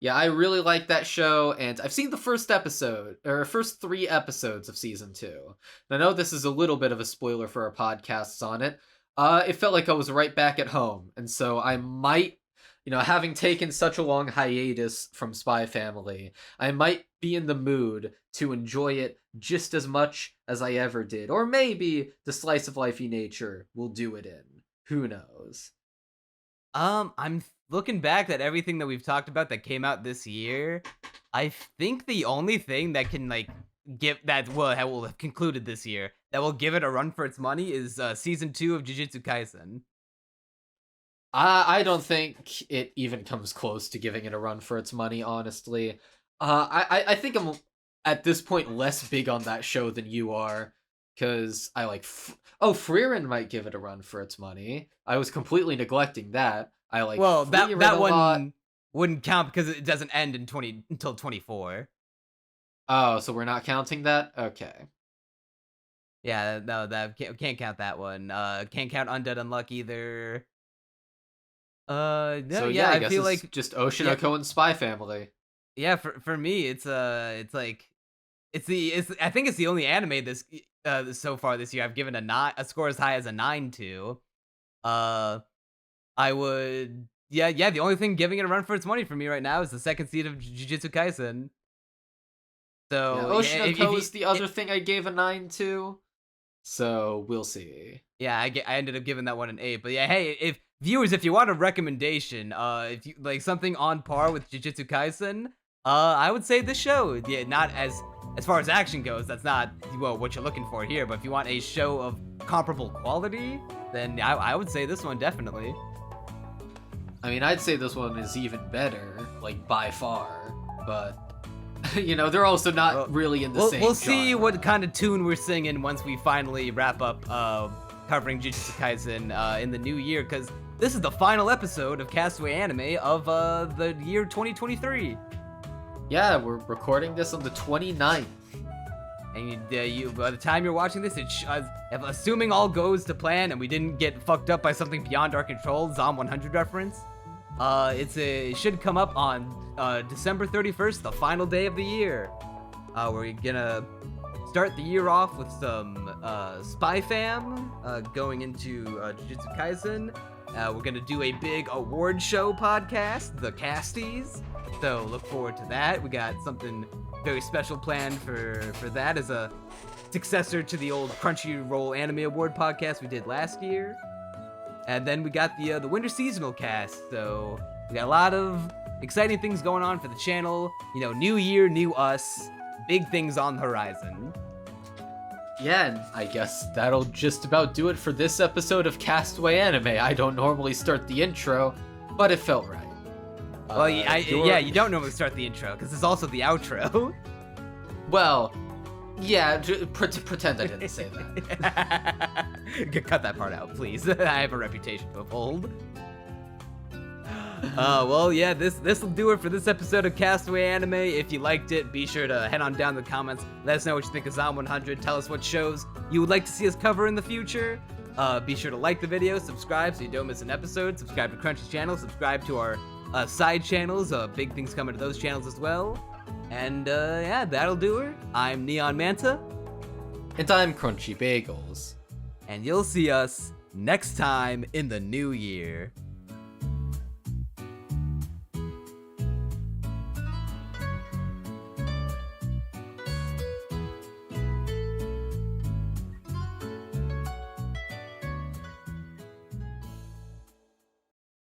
Yeah, I really like that show, and I've seen the first 3 episodes of season 2. And I know this is a little bit of a spoiler for our podcasts on it. It felt like I was right back at home, and so I might, having taken such a long hiatus from Spy Family, I might be in the mood to enjoy it just as much as I ever did. Or maybe the slice of lifey nature will do it in. Who knows? I'm looking back at everything that we've talked about that came out this year. I think the only thing that can give that will have concluded this year that will give it a run for its money is season 2 of Jujutsu Kaisen. I don't think it even comes close to giving it a run for its money, honestly. I think I'm at this point less big on that show than you are, because I like Frieren might give it a run for its money. I was completely neglecting that. I like Frieren that a one lot. Wouldn't count because it doesn't end until 24. Oh, so we're not counting that? Okay. Yeah, no, that can't count that one. Can't count Undead Unluck either. No, So yeah, I I guess feel it's like just Oshinoko and Spy Family. yeah, for me, it's I think it's the only anime this so far this year I've given a score as high as a 9 to. I would the only thing giving it a run for its money for me right now is the second seed of Jujutsu Kaisen. So Oshinoko is the other thing I gave a 9 to. So we'll see. Yeah, I ended up giving that one an 8. But yeah, hey, if viewers, if you want a recommendation, if you like something on par with Jujutsu Kaisen, I would say this show. Yeah, not as far as action goes, that's not what you're looking for here. But if you want a show of comparable quality, then I would say this one definitely. I mean, I'd say this one is even better, like by far. But you know, they're also not really in the same. We'll see genre. what kind of tune we're singing once we finally wrap up covering Jujutsu Kaisen in the new year, because this is the final episode of Castaway Anime of the year 2023. Yeah, we're recording this on the 29th. And you by the time you're watching this, assuming all goes to plan and we didn't get fucked up by something beyond our control, Zom 100 reference, it should come up on December 31st, the final day of the year. We're gonna start the year off with some Spy Fam going into Jujutsu Kaisen. We're gonna do a big award show podcast, the Casties. So look forward to that. We got something very special planned for that as a successor to the old Crunchyroll Anime Award podcast we did last year. And then we got the winter seasonal cast. So we got a lot of exciting things going on for the channel. You know, new year, new us. Big things on the horizon. Yeah, and I guess that'll just about do it for this episode of Castaway Anime. I don't normally start the intro, but it felt right. Well, yeah, you don't normally start the intro, because it's also the outro. Well, yeah, pretend I didn't say that. Cut that part out, please. I have a reputation to uphold. Well, yeah, this will do it for this episode of Castaway Anime. If you liked it, be sure to head on down in the comments. Let us know what you think of Zom 100. Tell us what shows you would like to see us cover in the future. Be sure to like the video, subscribe so you don't miss an episode. Subscribe to Crunchy's channel, subscribe to our side channels. Big things coming to those channels as well. And yeah, that'll do her. I'm Neon Manta. And I'm Crunchy Bagels. And you'll see us next time in the new year.